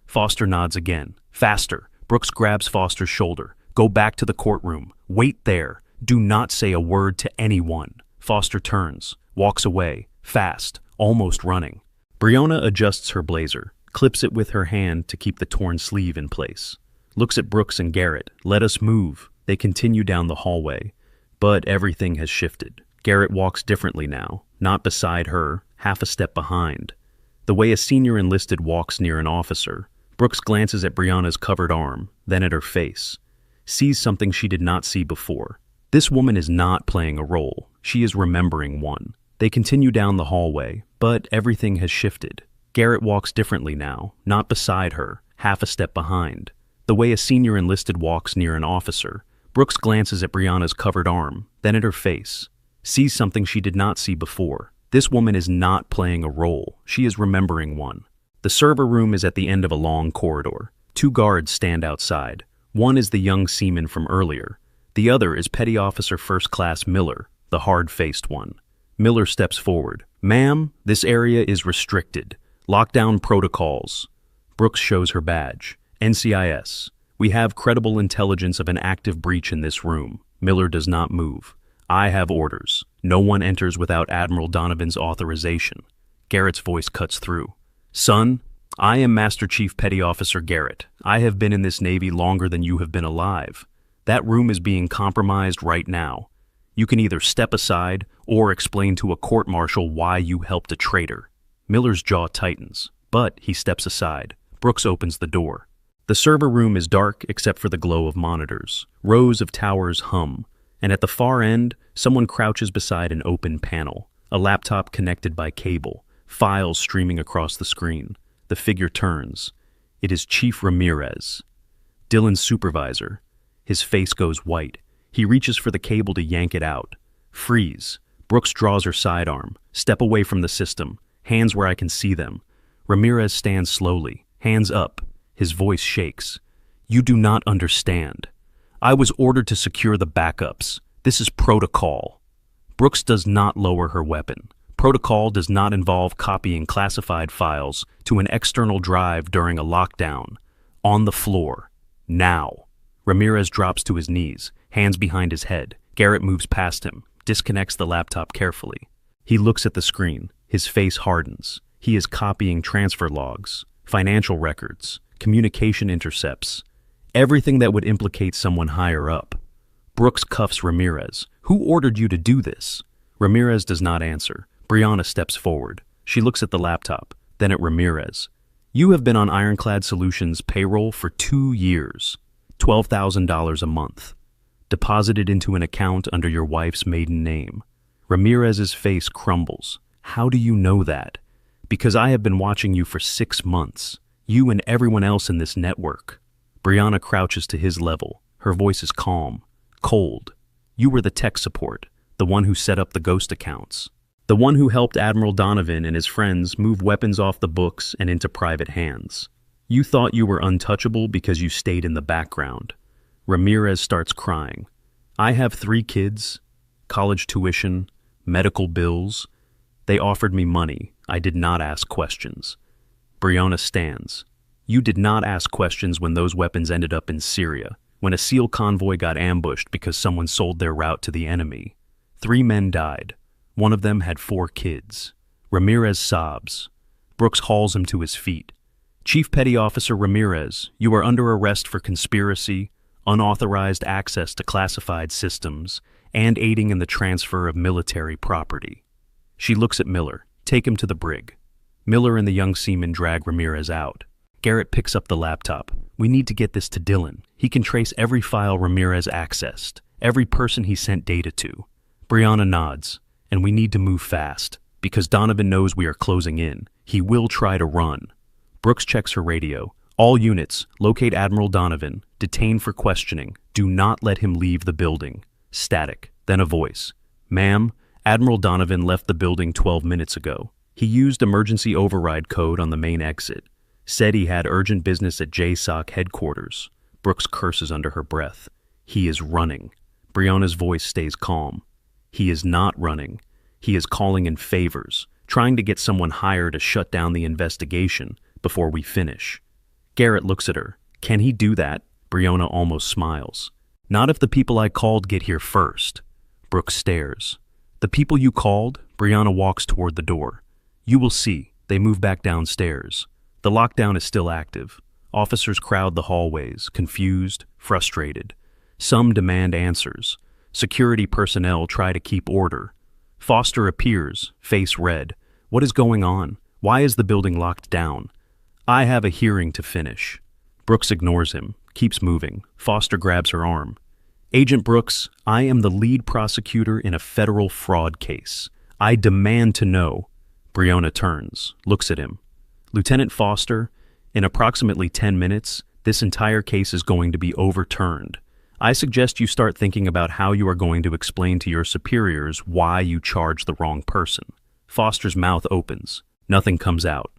Foster nods again. Faster. Brooks grabs Foster's shoulder. Go back to the courtroom. Wait there. Do not say a word to anyone. Foster turns, walks away, fast, almost running. Brianna adjusts her blazer, clips it with her hand to keep the torn sleeve in place. Looks at Brooks and Garrett. Let us move. They continue down the hallway. But everything has shifted. Garrett walks differently now, not beside her, half a step behind. The way a senior enlisted walks near an officer. Brooks glances at Brianna's covered arm, then at her face. Sees something she did not see before. This woman is not playing a role. She is remembering one. They continue down the hallway, but everything has shifted. Garrett walks differently now, not beside her, half a step behind. The way a senior enlisted walks near an officer. Brooks glances at Brianna's covered arm, then at her face. Sees something she did not see before. This woman is not playing a role. She is remembering one. The server room is at the end of a long corridor. 2 guards stand outside. One is the young seaman from earlier. The other is Petty Officer First Class Miller, the hard-faced one. Miller steps forward. Ma'am, this area is restricted. Lockdown protocols. Brooks shows her badge. NCIS. We have credible intelligence of an active breach in this room. Miller does not move. I have orders. No one enters without Admiral Donovan's authorization. Garrett's voice cuts through. Son, I am Master Chief Petty Officer Garrett. I have been in this Navy longer than you have been alive. That room is being compromised right now. You can either step aside or explain to a court-martial why you helped a traitor. Miller's jaw tightens, but he steps aside. Brooks opens the door. The server room is dark except for the glow of monitors. Rows of towers hum, and at the far end, someone crouches beside an open panel, a laptop connected by cable, files streaming across the screen. The figure turns. It is Chief Ramirez. Dylan's supervisor. His face goes white. He reaches for the cable to yank it out. Freeze. Brooks draws her sidearm. Step away from the system. Hands where I can see them. Ramirez stands slowly. Hands up. His voice shakes. You do not understand. I was ordered to secure the backups. This is protocol. Brooks does not lower her weapon. Protocol does not involve copying classified files to an external drive during a lockdown. On the floor. Now. Ramirez drops to his knees, hands behind his head. Garrett moves past him, disconnects the laptop carefully. He looks at the screen. His face hardens. He is copying transfer logs, financial records, communication intercepts, everything that would implicate someone higher up. Brooks cuffs Ramirez. Who ordered you to do this? Ramirez does not answer. Brianna steps forward. She looks at the laptop, then at Ramirez. You have been on Ironclad Solutions payroll for 2 years. $12,000 a month. Deposited into an account under your wife's maiden name. Ramirez's face crumbles. How do you know that? Because I have been watching you for 6 months. You and everyone else in this network. Brianna crouches to his level. Her voice is calm, cold. You were the tech support, the one who set up the ghost accounts. The one who helped Admiral Donovan and his friends move weapons off the books and into private hands. You thought you were untouchable because you stayed in the background. Ramirez starts crying. I have 3 kids, college tuition, medical bills. They offered me money. I did not ask questions. Brianna stands. You did not ask questions when those weapons ended up in Syria, when a SEAL convoy got ambushed because someone sold their route to the enemy. 3 men died. One of them had 4 kids. Ramirez sobs. Brooks hauls him to his feet. Chief Petty Officer Ramirez, you are under arrest for conspiracy, unauthorized access to classified systems, and aiding in the transfer of military property. She looks at Miller. Take him to the brig. Miller and the young seaman drag Ramirez out. Garrett picks up the laptop. We need to get this to Dylan. He can trace every file Ramirez accessed, every person he sent data to. Brianna nods. And we need to move fast, because Donovan knows we are closing in. He will try to run. Brooks checks her radio. All units, locate Admiral Donovan. Detain for questioning. Do not let him leave the building. Static. Then a voice. Ma'am, Admiral Donovan left the building 12 minutes ago. He used emergency override code on the main exit. Said he had urgent business at JSOC headquarters. Brooks curses under her breath. He is running. Brianna's voice stays calm. He is not running. He is calling in favors, trying to get someone higher to shut down the investigation before we finish. Garrett looks at her. Can he do that? Brianna almost smiles. Not if the people I called get here first. Brooks stares. The people you called? Brianna walks toward the door. You will see. They move back downstairs. The lockdown is still active. Officers crowd the hallways, confused, frustrated. Some demand answers. Security personnel try to keep order. Foster appears, face red. What is going on? Why is the building locked down? I have a hearing to finish. Brooks ignores him, keeps moving. Foster grabs her arm. Agent Brooks, I am the lead prosecutor in a federal fraud case. I demand to know. Brianna turns, looks at him. Lieutenant Foster, in approximately 10 minutes, this entire case is going to be overturned. I suggest you start thinking about how you are going to explain to your superiors why you charged the wrong person. Foster's mouth opens. Nothing comes out.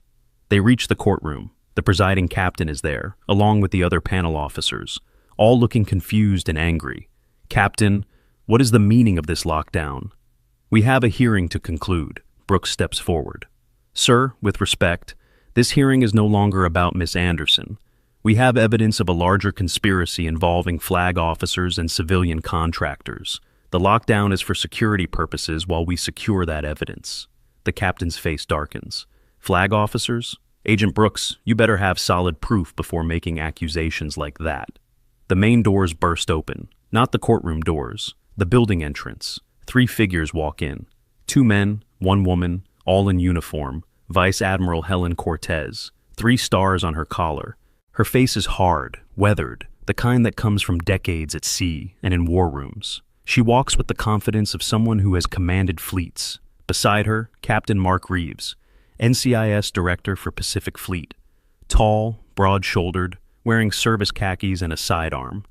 They reach the courtroom. The presiding captain is there, along with the other panel officers, all looking confused and angry. Captain, what is the meaning of this lockdown? We have a hearing to conclude. Brooks steps forward. Sir, with respect, this hearing is no longer about Miss Anderson. We have evidence of a larger conspiracy involving flag officers and civilian contractors. The lockdown is for security purposes while we secure that evidence. The captain's face darkens. Flag officers? Agent Brooks, you better have solid proof before making accusations like that. The main doors burst open. Not the courtroom doors. The building entrance. 3 figures walk in. 2 men, 1 woman, all in uniform. Vice Admiral Helen Cortez. 3 stars on her collar. Her face is hard, weathered, the kind that comes from decades at sea and in war rooms. She walks with the confidence of someone who has commanded fleets. Beside her, Captain Mark Reeves, NCIS Director for Pacific Fleet. Tall, broad-shouldered, wearing service khakis and a sidearm,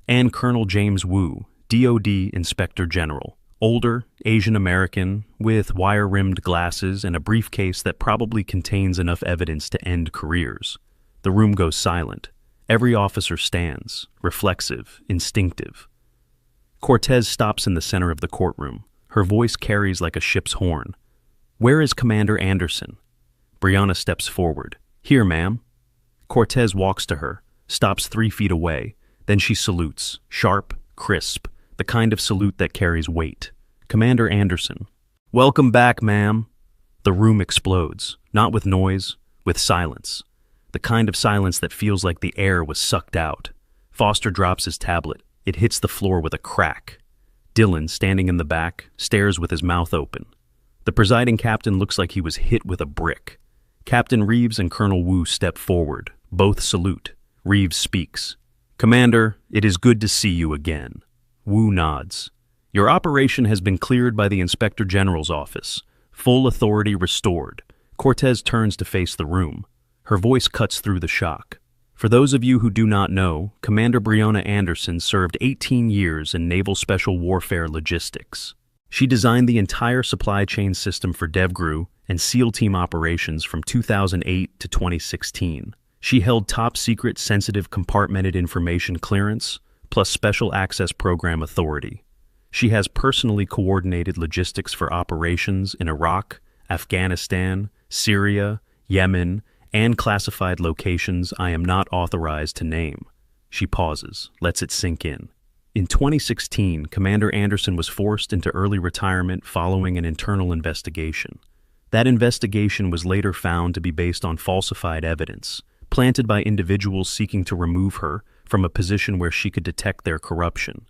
and Colonel James Wu, DoD Inspector General, older, Asian American, with wire-rimmed glasses and a briefcase that probably contains enough evidence to end careers. The room goes silent. Every officer stands, reflexive, instinctive. Cortez stops in the center of the courtroom. Her voice carries like a ship's horn. "Where is Commander Anderson?" Brianna steps forward. "Here, ma'am." Cortez walks to her, stops 3 feet away. Then she salutes, sharp, crisp, the kind of salute that carries weight. "Commander Anderson." "Welcome back, ma'am." The room explodes, not with noise, with silence. The kind of silence that feels like the air was sucked out. Foster drops his tablet. It hits the floor with a crack. Dylan, standing in the back, stares with his mouth open. The presiding captain looks like he was hit with a brick. Captain Reeves and Colonel Wu step forward. Both salute. Reeves speaks. "Commander, it is good to see you again." Wu nods. "Your operation has been cleared by the Inspector General's office. Full authority restored." Cortez turns to face the room. Her voice cuts through the shock. "For those of you who do not know, Commander Brianna Anderson served 18 years in Naval Special Warfare Logistics. She designed the entire supply chain system for DevGru and SEAL Team operations from 2008 to 2016. She held top-secret, sensitive, compartmented information clearance, plus Special Access Program authority. She has personally coordinated logistics for operations in Iraq, Afghanistan, Syria, Yemen, and classified locations I am not authorized to name." She pauses, lets it sink in. In 2016, Commander Anderson was forced into early retirement following an internal investigation. That investigation was later found to be based on falsified evidence, planted by individuals seeking to remove her from a position where she could detect their corruption.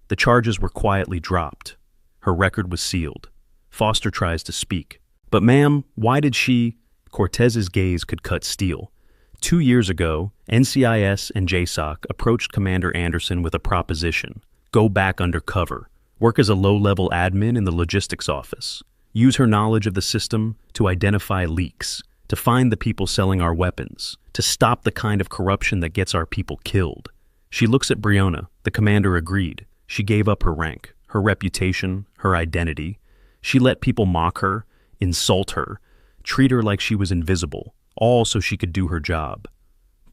The charges were quietly dropped. Her record was sealed. Foster tries to speak. "But ma'am, why did she—" Cortez's gaze could cut steel. 2 years ago, NCIS and JSOC approached Commander Anderson with a proposition. Go back undercover. Work as a low-level admin in the logistics office. Use her knowledge of the system to identify leaks, to find the people selling our weapons, to stop the kind of corruption that gets our people killed. She looks at Brianna. The commander agreed. She gave up her rank, her reputation, her identity. She let people mock her, insult her, treat her like she was invisible, all so she could do her job.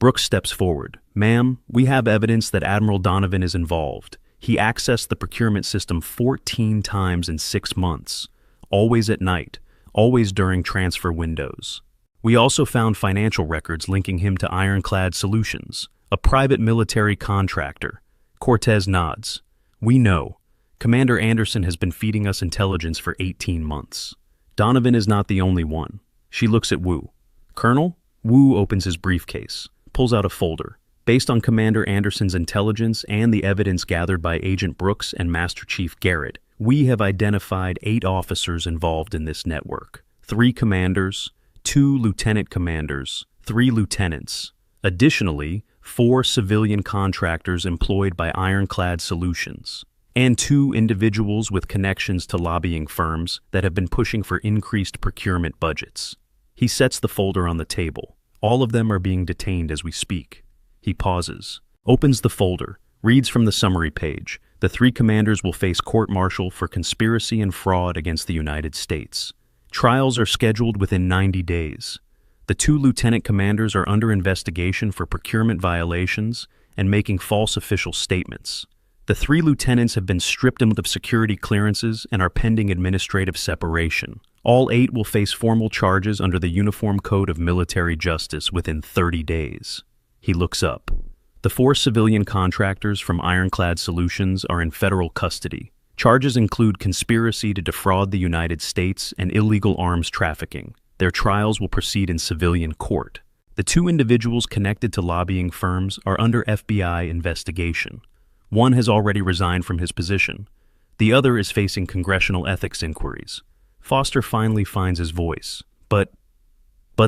Brooks steps forward. "Ma'am, we have evidence that Admiral Donovan is involved. He accessed the procurement system 14 times in 6 months, always at night, always during transfer windows. We also found financial records linking him to Ironclad Solutions, a private military contractor." Cortez nods. "We know. Commander Anderson has been feeding us intelligence for 18 months. Donovan is not the only one." She looks at Wu. "Colonel?" Wu opens his briefcase, pulls out a folder. Based on Commander Anderson's intelligence and the evidence gathered by Agent Brooks and Master Chief Garrett, we have identified 8 officers involved in this network. 3 commanders, 2 lieutenant commanders, 3 lieutenants. Additionally, 4 civilian contractors employed by Ironclad Solutions, and 2 individuals with connections to lobbying firms that have been pushing for increased procurement budgets. He sets the folder on the table. All of them are being detained as we speak. He pauses, opens the folder, reads from the summary page. The 3 commanders will face court-martial for conspiracy and fraud against the United States. Trials are scheduled within 90 days. The 2 lieutenant commanders are under investigation for procurement violations and making false official statements. The 3 lieutenants have been stripped of security clearances and are pending administrative separation. All 8 will face formal charges under the Uniform Code of Military Justice within 30 days. He looks up. The 4 civilian contractors from Ironclad Solutions are in federal custody. Charges include conspiracy to defraud the United States and illegal arms trafficking. Their trials will proceed in civilian court. The 2 individuals connected to lobbying firms are under FBI investigation. One has already resigned from his position. The other is facing congressional ethics inquiries. Foster finally finds his voice. But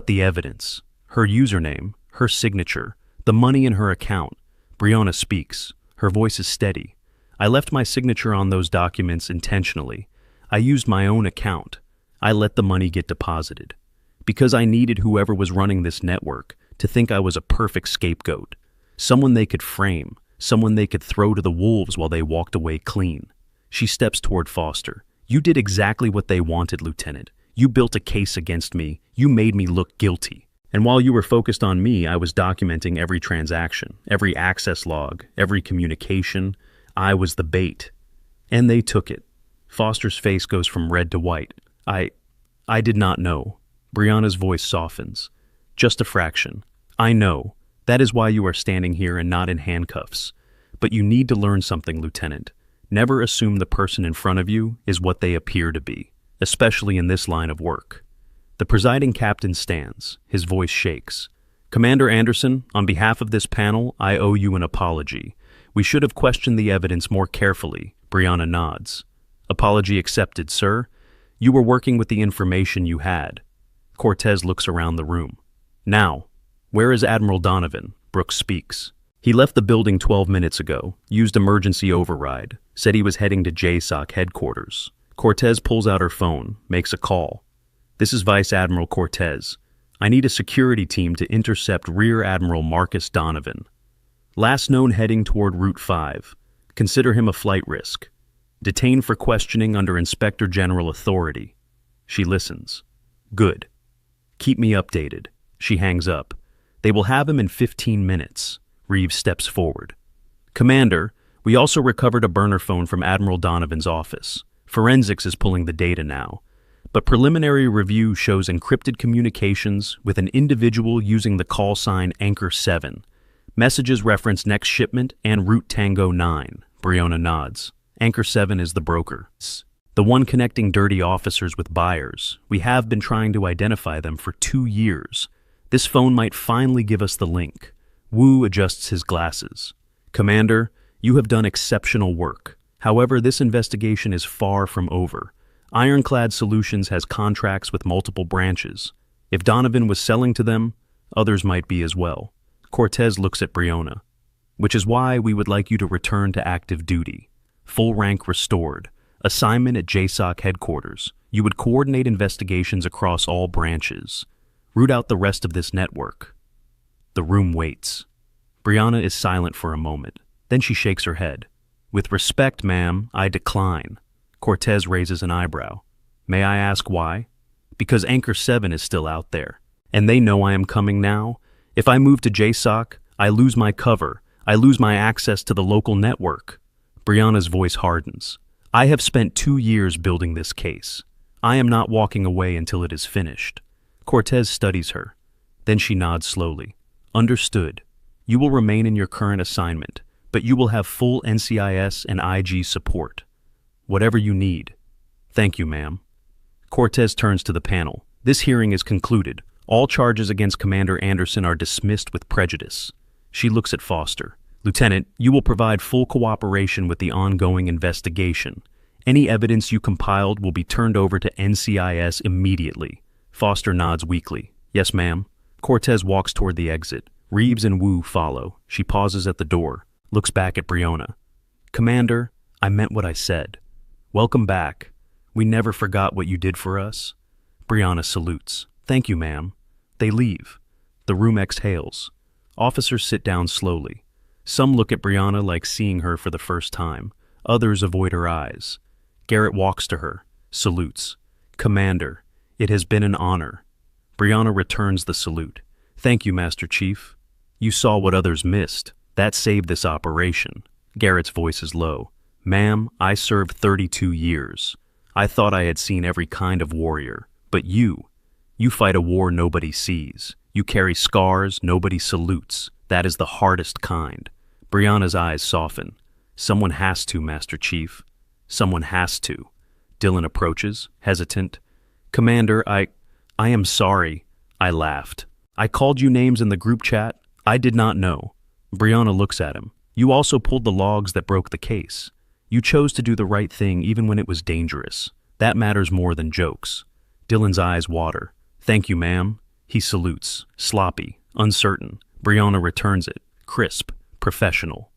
the evidence. Her username, her signature, the money in her account. Brianna speaks. Her voice is steady. "I left my signature on those documents intentionally. I used my own account. I let the money get deposited. Because I needed whoever was running this network to think I was a perfect scapegoat. Someone they could frame, someone they could throw to the wolves while they walked away clean. She steps toward Foster. You did exactly what they wanted, Lieutenant. You built a case against me. You made me look guilty. And while you were focused on me, I was documenting every transaction, every access log, every communication. I was the bait. And they took it. Foster's face goes from red to white. I did not know. Brianna's voice softens. Just a fraction. I know. That is why you are standing here and not in handcuffs. But you need to learn something, Lieutenant. Never assume the person in front of you is what they appear to be, especially in this line of work. The presiding captain stands. His voice shakes. Commander Anderson, on behalf of this panel, I owe you an apology. We should have questioned the evidence more carefully. Brianna nods. Apology accepted, sir. You were working with the information you had. Cortez looks around the room. Now, where is Admiral Donovan? Brooks speaks. He left the building 12 minutes ago, used emergency override, said he was heading to JSOC headquarters. Cortez pulls out her phone, makes a call. This is Vice Admiral Cortez. I need a security team to intercept Rear Admiral Marcus Donovan. Last known heading toward Route 5. Consider him a flight risk. Detained for questioning under Inspector General authority. She listens. Good. Keep me updated. She hangs up. They will have him in 15 minutes. Reeves steps forward. Commander, we also recovered a burner phone from Admiral Donovan's office. Forensics is pulling the data now. But preliminary review shows encrypted communications with an individual using the call sign Anchor 7. Messages reference next shipment and Route Tango 9. Brianna nods. Anchor 7 is the broker. The one connecting dirty officers with buyers. We have been trying to identify them for 2 years. This phone might finally give us the link. Wu adjusts his glasses. Commander, you have done exceptional work. However, this investigation is far from over. Ironclad Solutions has contracts with multiple branches. If Donovan was selling to them, others might be as well. Cortez looks at Brianna. Which is why we would like you to return to active duty. Full rank restored. Assignment at JSOC headquarters. You would coordinate investigations across all branches. Root out the rest of this network. The room waits. Brianna is silent for a moment. Then she shakes her head. With respect, ma'am, I decline. Cortez raises an eyebrow. May I ask why? Because Anchor 7 is still out there. And they know I am coming now. If I move to JSOC, I lose my cover. I lose my access to the local network. Brianna's voice hardens. I have spent 2 years building this case. I am not walking away until it is finished. Cortez studies her. Then she nods slowly. Understood. You will remain in your current assignment, but you will have full NCIS and IG support. Whatever you need. Thank you, ma'am. Cortez turns to the panel. This hearing is concluded. All charges against Commander Anderson are dismissed with prejudice. She looks at Foster. Lieutenant, you will provide full cooperation with the ongoing investigation. Any evidence you compiled will be turned over to NCIS immediately. Foster nods weakly. Yes, ma'am. Cortez walks toward the exit. Reeves and Wu follow. She pauses at the door, looks back at Brianna. Commander, I meant what I said. Welcome back. We never forgot what you did for us. Brianna salutes. Thank you, ma'am. They leave. The room exhales. Officers sit down slowly. Some look at Brianna like seeing her for the first time. Others avoid her eyes. Garrett walks to her, salutes. Commander, it has been an honor. Brianna returns the salute. Thank you, Master Chief. You saw what others missed. That saved this operation. Garrett's voice is low. Ma'am, I served 32 years. I thought I had seen every kind of warrior. But you fight a war nobody sees. You carry scars nobody salutes. That is the hardest kind. Brianna's eyes soften. Someone has to, Master Chief. Someone has to. Dylan approaches, hesitant. Commander, I am sorry. I laughed. I called you names in the group chat. I did not know. Brianna looks at him. You also pulled the logs that broke the case. You chose to do the right thing even when it was dangerous. That matters more than jokes. Dylan's eyes water. Thank you, ma'am. He salutes. Sloppy. Uncertain. Brianna returns it. Crisp. Professional.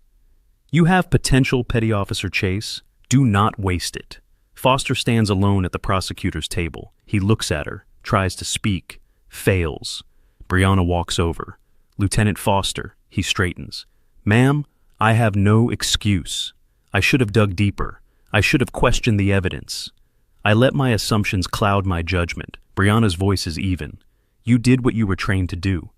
You have potential, Petty Officer Chase. Do not waste it. Foster stands alone at the prosecutor's table. He looks at her, tries to speak, fails. Brianna walks over. Lieutenant Foster. He straightens. Ma'am, I have no excuse. I should have dug deeper. I should have questioned the evidence. I let my assumptions cloud my judgment. Brianna's voice is even. You did what you were trained to do.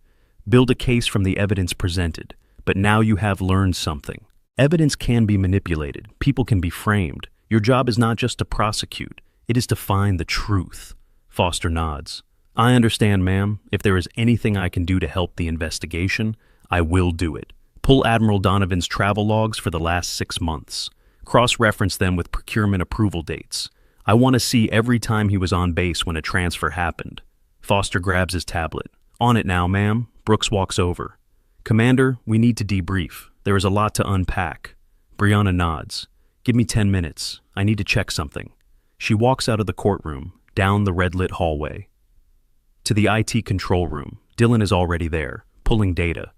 Build a case from the evidence presented. But now you have learned something. Evidence can be manipulated. People can be framed. Your job is not just to prosecute. It is to find the truth. Foster nods. I understand, ma'am. If there is anything I can do to help the investigation, I will do it. Pull Admiral Donovan's travel logs for the last 6 months. Cross-reference them with procurement approval dates. I want to see every time he was on base when a transfer happened. Foster grabs his tablet. On it now, ma'am. Brooks walks over. Commander, we need to debrief. There is a lot to unpack. Brianna nods. Give me 10 minutes. I need to check something. She walks out of the courtroom, down the red-lit hallway. To the IT control room. Dylan is already there, pulling data.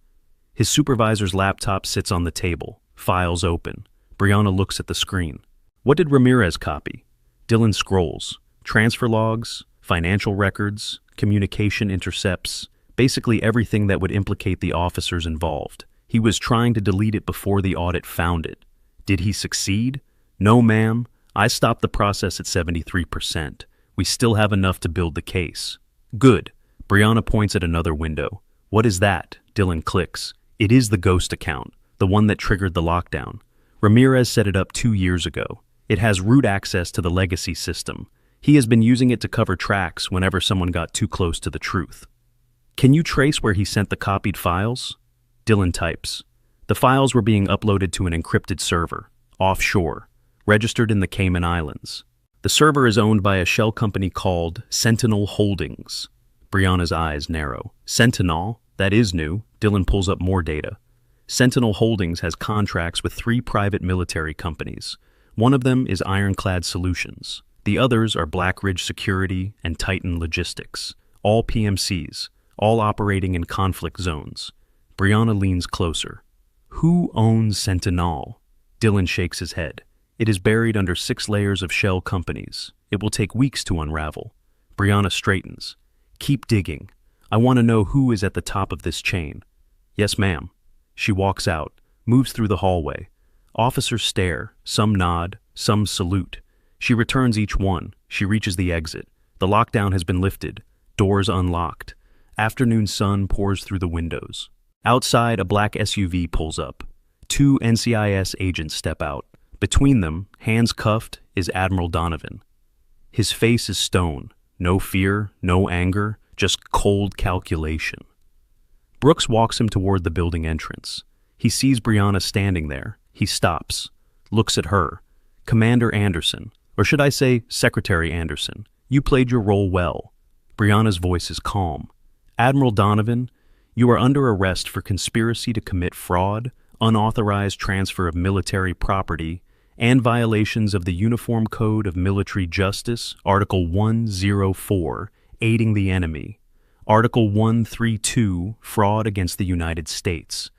His supervisor's laptop sits on the table, files open. Brianna looks at the screen. What did Ramirez copy? Dylan scrolls. Transfer logs, financial records, communication intercepts, basically everything that would implicate the officers involved. He was trying to delete it before the audit found it. Did he succeed? No, ma'am. I stopped the process at 73%. We still have enough to build the case. Good. Brianna points at another window. What is that? Dylan clicks. It is the ghost account, the one that triggered the lockdown. Ramirez set it up 2 years ago. It has root access to the legacy system. He has been using it to cover tracks whenever someone got too close to the truth. Can you trace where he sent the copied files? Dylan types. The files were being uploaded to an encrypted server, offshore, registered in the Cayman Islands. The server is owned by a shell company called Sentinel Holdings. Brianna's eyes narrow. Sentinel? That is new. Dylan pulls up more data. Sentinel Holdings has contracts with 3 private military companies. One of them is Ironclad Solutions. The others are Black Ridge Security and Titan Logistics, all PMCs, all operating in conflict zones. Brianna leans closer. Who owns Sentinel? Dylan shakes his head. It is buried under 6 layers of shell companies. It will take weeks to unravel. Brianna straightens. Keep digging. I want to know who is at the top of this chain. Yes, ma'am. She walks out, moves through the hallway. Officers stare, some nod, some salute. She returns each one. She reaches the exit. The lockdown has been lifted. Doors unlocked. Afternoon sun pours through the windows. Outside, a black SUV pulls up. 2 NCIS agents step out. Between them, hands cuffed, is Admiral Donovan. His face is stone. No fear, no anger, just cold calculation. Brooks walks him toward the building entrance. He sees Brianna standing there. He stops, looks at her. Commander Anderson, or should I say Secretary Anderson, you played your role well. Brianna's voice is calm. Admiral Donovan, you are under arrest for conspiracy to commit fraud, unauthorized transfer of military property, and violations of the Uniform Code of Military Justice, Article 104, aiding the enemy, Article 132, fraud against the United States,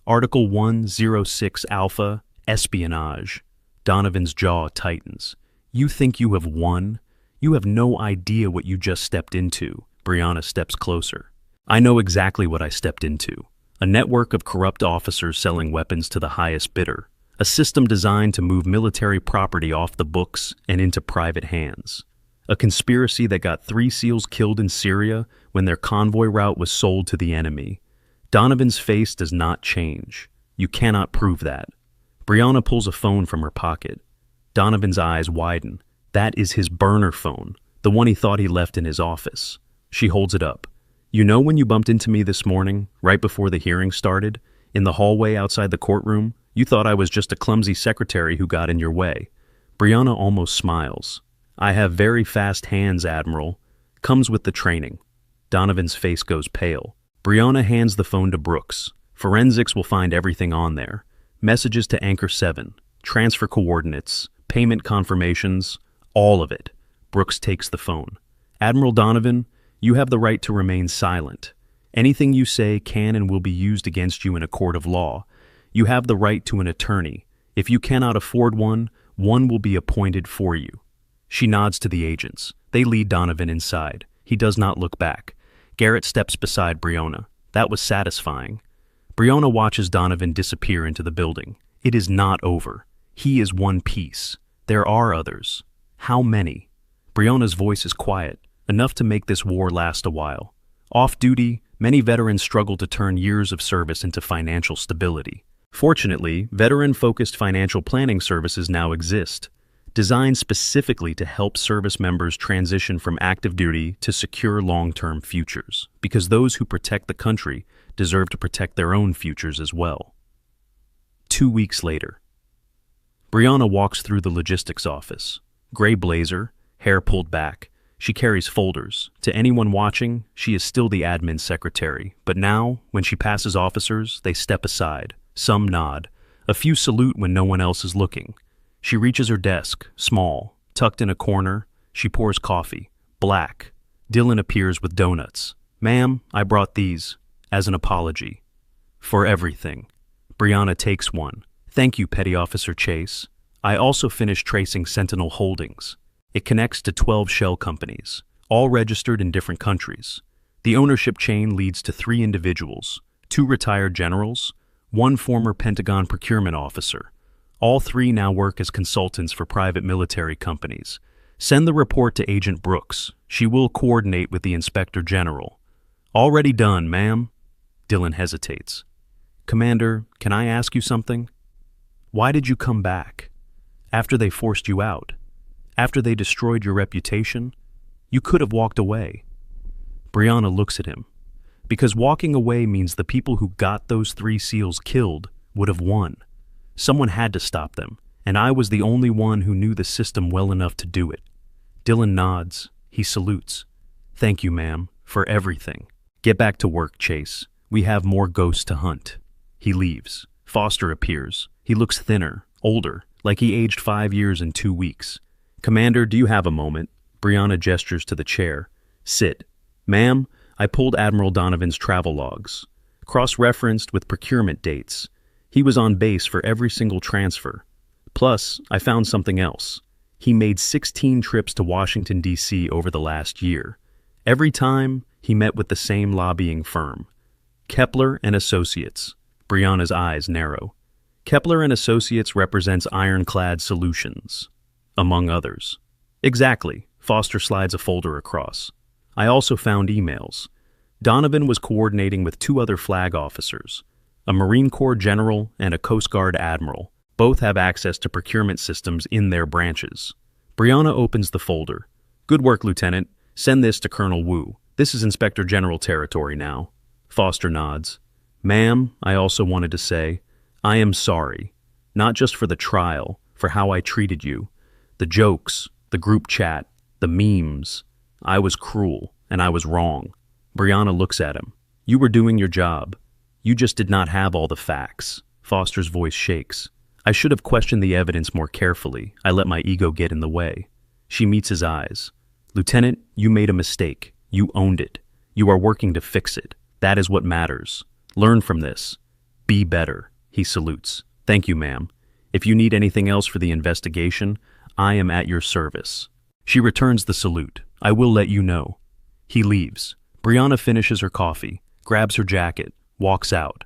Article 106 Alpha, espionage. Donovan's jaw tightens. You think you have won? You have no idea what you just stepped into. Brianna steps closer. I know exactly what I stepped into. A network of corrupt officers selling weapons to the highest bidder. A system designed to move military property off the books and into private hands. A conspiracy that got 3 SEALs killed in Syria when their convoy route was sold to the enemy. Donovan's face does not change. You cannot prove that. Brianna pulls a phone from her pocket. Donovan's eyes widen. That is his burner phone, the one he thought he left in his office. She holds it up. You know when you bumped into me this morning, right before the hearing started, in the hallway outside the courtroom? You thought I was just a clumsy secretary who got in your way. Brianna almost smiles. I have very fast hands, Admiral. Comes with the training. Donovan's face goes pale. Brianna hands the phone to Brooks. Forensics will find everything on there. Messages to Anchor 7, transfer coordinates, payment confirmations, all of it. Brooks takes the phone. Admiral Donovan, you have the right to remain silent. Anything you say can and will be used against you in a court of law. You have the right to an attorney. If you cannot afford one, one will be appointed for you. She nods to the agents. They lead Donovan inside. He does not look back. Garrett steps beside Brianna. That was satisfying. Brianna watches Donovan disappear into the building. It is not over. He is one piece. There are others. How many? Brianna's voice is quiet, enough to make this war last a while. Off-duty, many veterans struggle to turn years of service into financial stability. Fortunately, veteran-focused financial planning services now exist, designed specifically to help service members transition from active duty to secure long-term futures, because those who protect the country deserve to protect their own futures as well. 2 weeks later. Brianna walks through the logistics office. Gray blazer, hair pulled back. She carries folders. To anyone watching, she is still the admin secretary, but now, when she passes officers, they step aside. Some nod. A few salute when no one else is looking. She reaches her desk, small, tucked in a corner. She pours coffee. Black. Dylan appears with donuts. "Ma'am, I brought these, as an apology. For everything." Brianna takes one. "Thank you, Petty Officer Chase. I also finished tracing Sentinel Holdings. It connects to 12 shell companies, all registered in different countries. The ownership chain leads to 3 individuals, 2 retired generals, 1 former Pentagon procurement officer. All 3 now work as consultants for private military companies. Send the report to Agent Brooks. She will coordinate with the Inspector General." "Already done, ma'am." Dylan hesitates. "Commander, can I ask you something? Why did you come back? After they forced you out? After they destroyed your reputation? You could have walked away." Brianna looks at him. "Because walking away means the people who got those 3 SEALs killed would have won. Someone had to stop them, and I was the only one who knew the system well enough to do it." Dylan nods. He salutes. "Thank you, ma'am, for everything. Get back to work, Chase. We have more ghosts to hunt." He leaves. Foster appears. He looks thinner, older, like he aged 5 years in 2 weeks. "Commander, do you have a moment?" Brianna gestures to the chair. "Sit." "Ma'am, I pulled Admiral Donovan's travel logs. Cross-referenced with procurement dates. He was on base for every single transfer. Plus, I found something else. He made 16 trips to Washington, D.C. over the last year. Every time, he met with the same lobbying firm. Kepler and Associates." Brianna's eyes narrow. "Kepler and Associates represents Ironclad Solutions, among others." "Exactly." Foster slides a folder across. "I also found emails. Donovan was coordinating with 2 other flag officers, a Marine Corps general and a Coast Guard admiral. Both have access to procurement systems in their branches." Brianna opens the folder. "Good work, Lieutenant. Send this to Colonel Wu. This is Inspector General territory now." Foster nods. "Ma'am, I also wanted to say, I am sorry. Not just for the trial, for how I treated you. The jokes, the group chat, the memes. I was cruel, and I was wrong." Brianna looks at him. "You were doing your job. You just did not have all the facts." Foster's voice shakes. "I should have questioned the evidence more carefully. I let my ego get in the way." She meets his eyes. "Lieutenant, you made a mistake. You owned it. You are working to fix it. That is what matters. Learn from this. Be better." He salutes. "Thank you, ma'am. If you need anything else for the investigation, I am at your service." She returns the salute. "I will let you know." He leaves. Brianna finishes her coffee, grabs her jacket, walks out.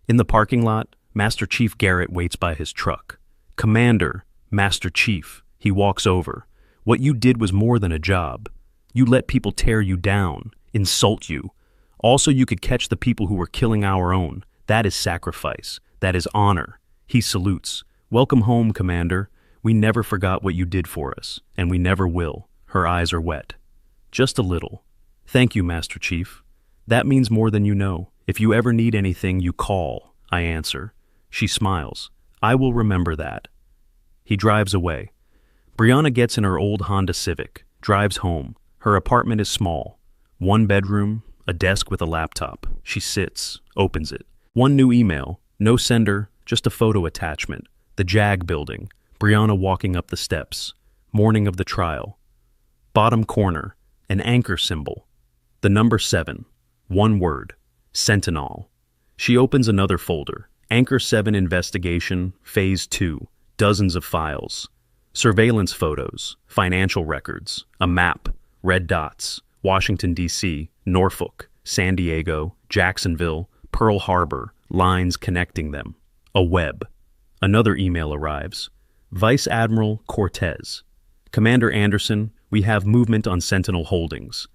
In the parking lot, Master Chief Garrett waits by his truck. "Commander, Master Chief," he walks over. "What you did was more than a job. You let people tear you down, insult you. Also, you could catch the people who were killing our own. That is sacrifice. That is honor." He salutes. "Welcome home, Commander. We never forgot what you did for us, and we never will." Her eyes are wet. "Just a little." "Thank you, Master Chief. That means more than you know. If you ever need anything, you call," I answer. She smiles. "I will remember that." He drives away. Brianna gets in her old Honda Civic, drives home. Her apartment is small. 1 bedroom, a desk with a laptop. She sits, opens it. 1 new email, no sender, just a photo attachment. The JAG building, Brianna walking up the steps. Morning of the trial. Bottom corner, an anchor symbol. The number 7, 1 word, Sentinel. She opens another folder. Anchor 7 investigation, phase 2, dozens of files. Surveillance photos, financial records, a map, red dots, Washington, D.C., Norfolk, San Diego, Jacksonville, Pearl Harbor, lines connecting them. A web. Another email arrives. Vice Admiral Cortez. Commander Anderson, we have movement on Sentinel Holdings.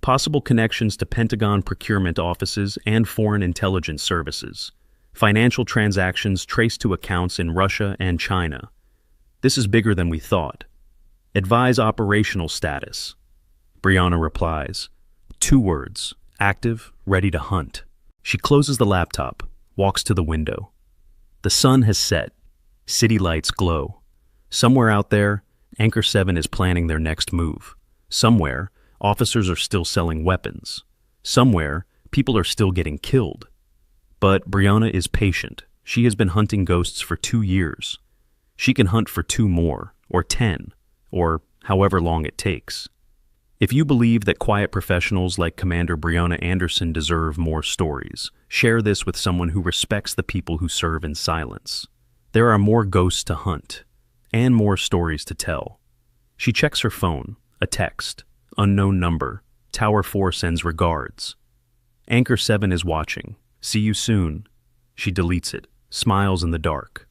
Possible connections to Pentagon procurement offices and foreign intelligence services. Financial transactions traced to accounts in Russia and China. This is bigger than we thought. Advise operational status. Brianna replies. 2 words. Active, ready to hunt. She closes the laptop, walks to the window. The sun has set. City lights glow. Somewhere out there, Anchor 7 is planning their next move. Somewhere, officers are still selling weapons. Somewhere, people are still getting killed. But Brianna is patient. She has been hunting ghosts for 2 years. She can hunt for 2 more, or 10, or however long it takes. If you believe that quiet professionals like Commander Brianna Anderson deserve more stories, share this with someone who respects the people who serve in silence. There are more ghosts to hunt, and more stories to tell. She checks her phone, a text, unknown number, Tower 4 sends regards. Anchor 7 is watching. See you soon. She deletes it, smiles in the dark.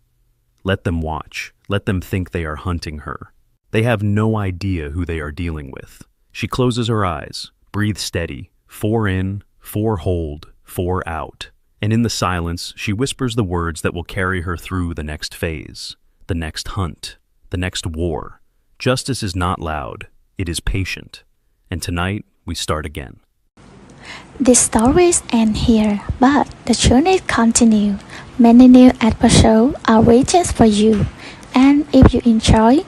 Let them watch. Let them think they are hunting her. They have no idea who they are dealing with. She closes her eyes, breathes steady, 4 in, 4 hold, 4 out. And in the silence, she whispers the words that will carry her through the next phase, the next hunt, the next war. Justice is not loud, it is patient. And tonight, we start again. The stories end here, but the journey continues. Many new episodes are waiting for you. And if you enjoy,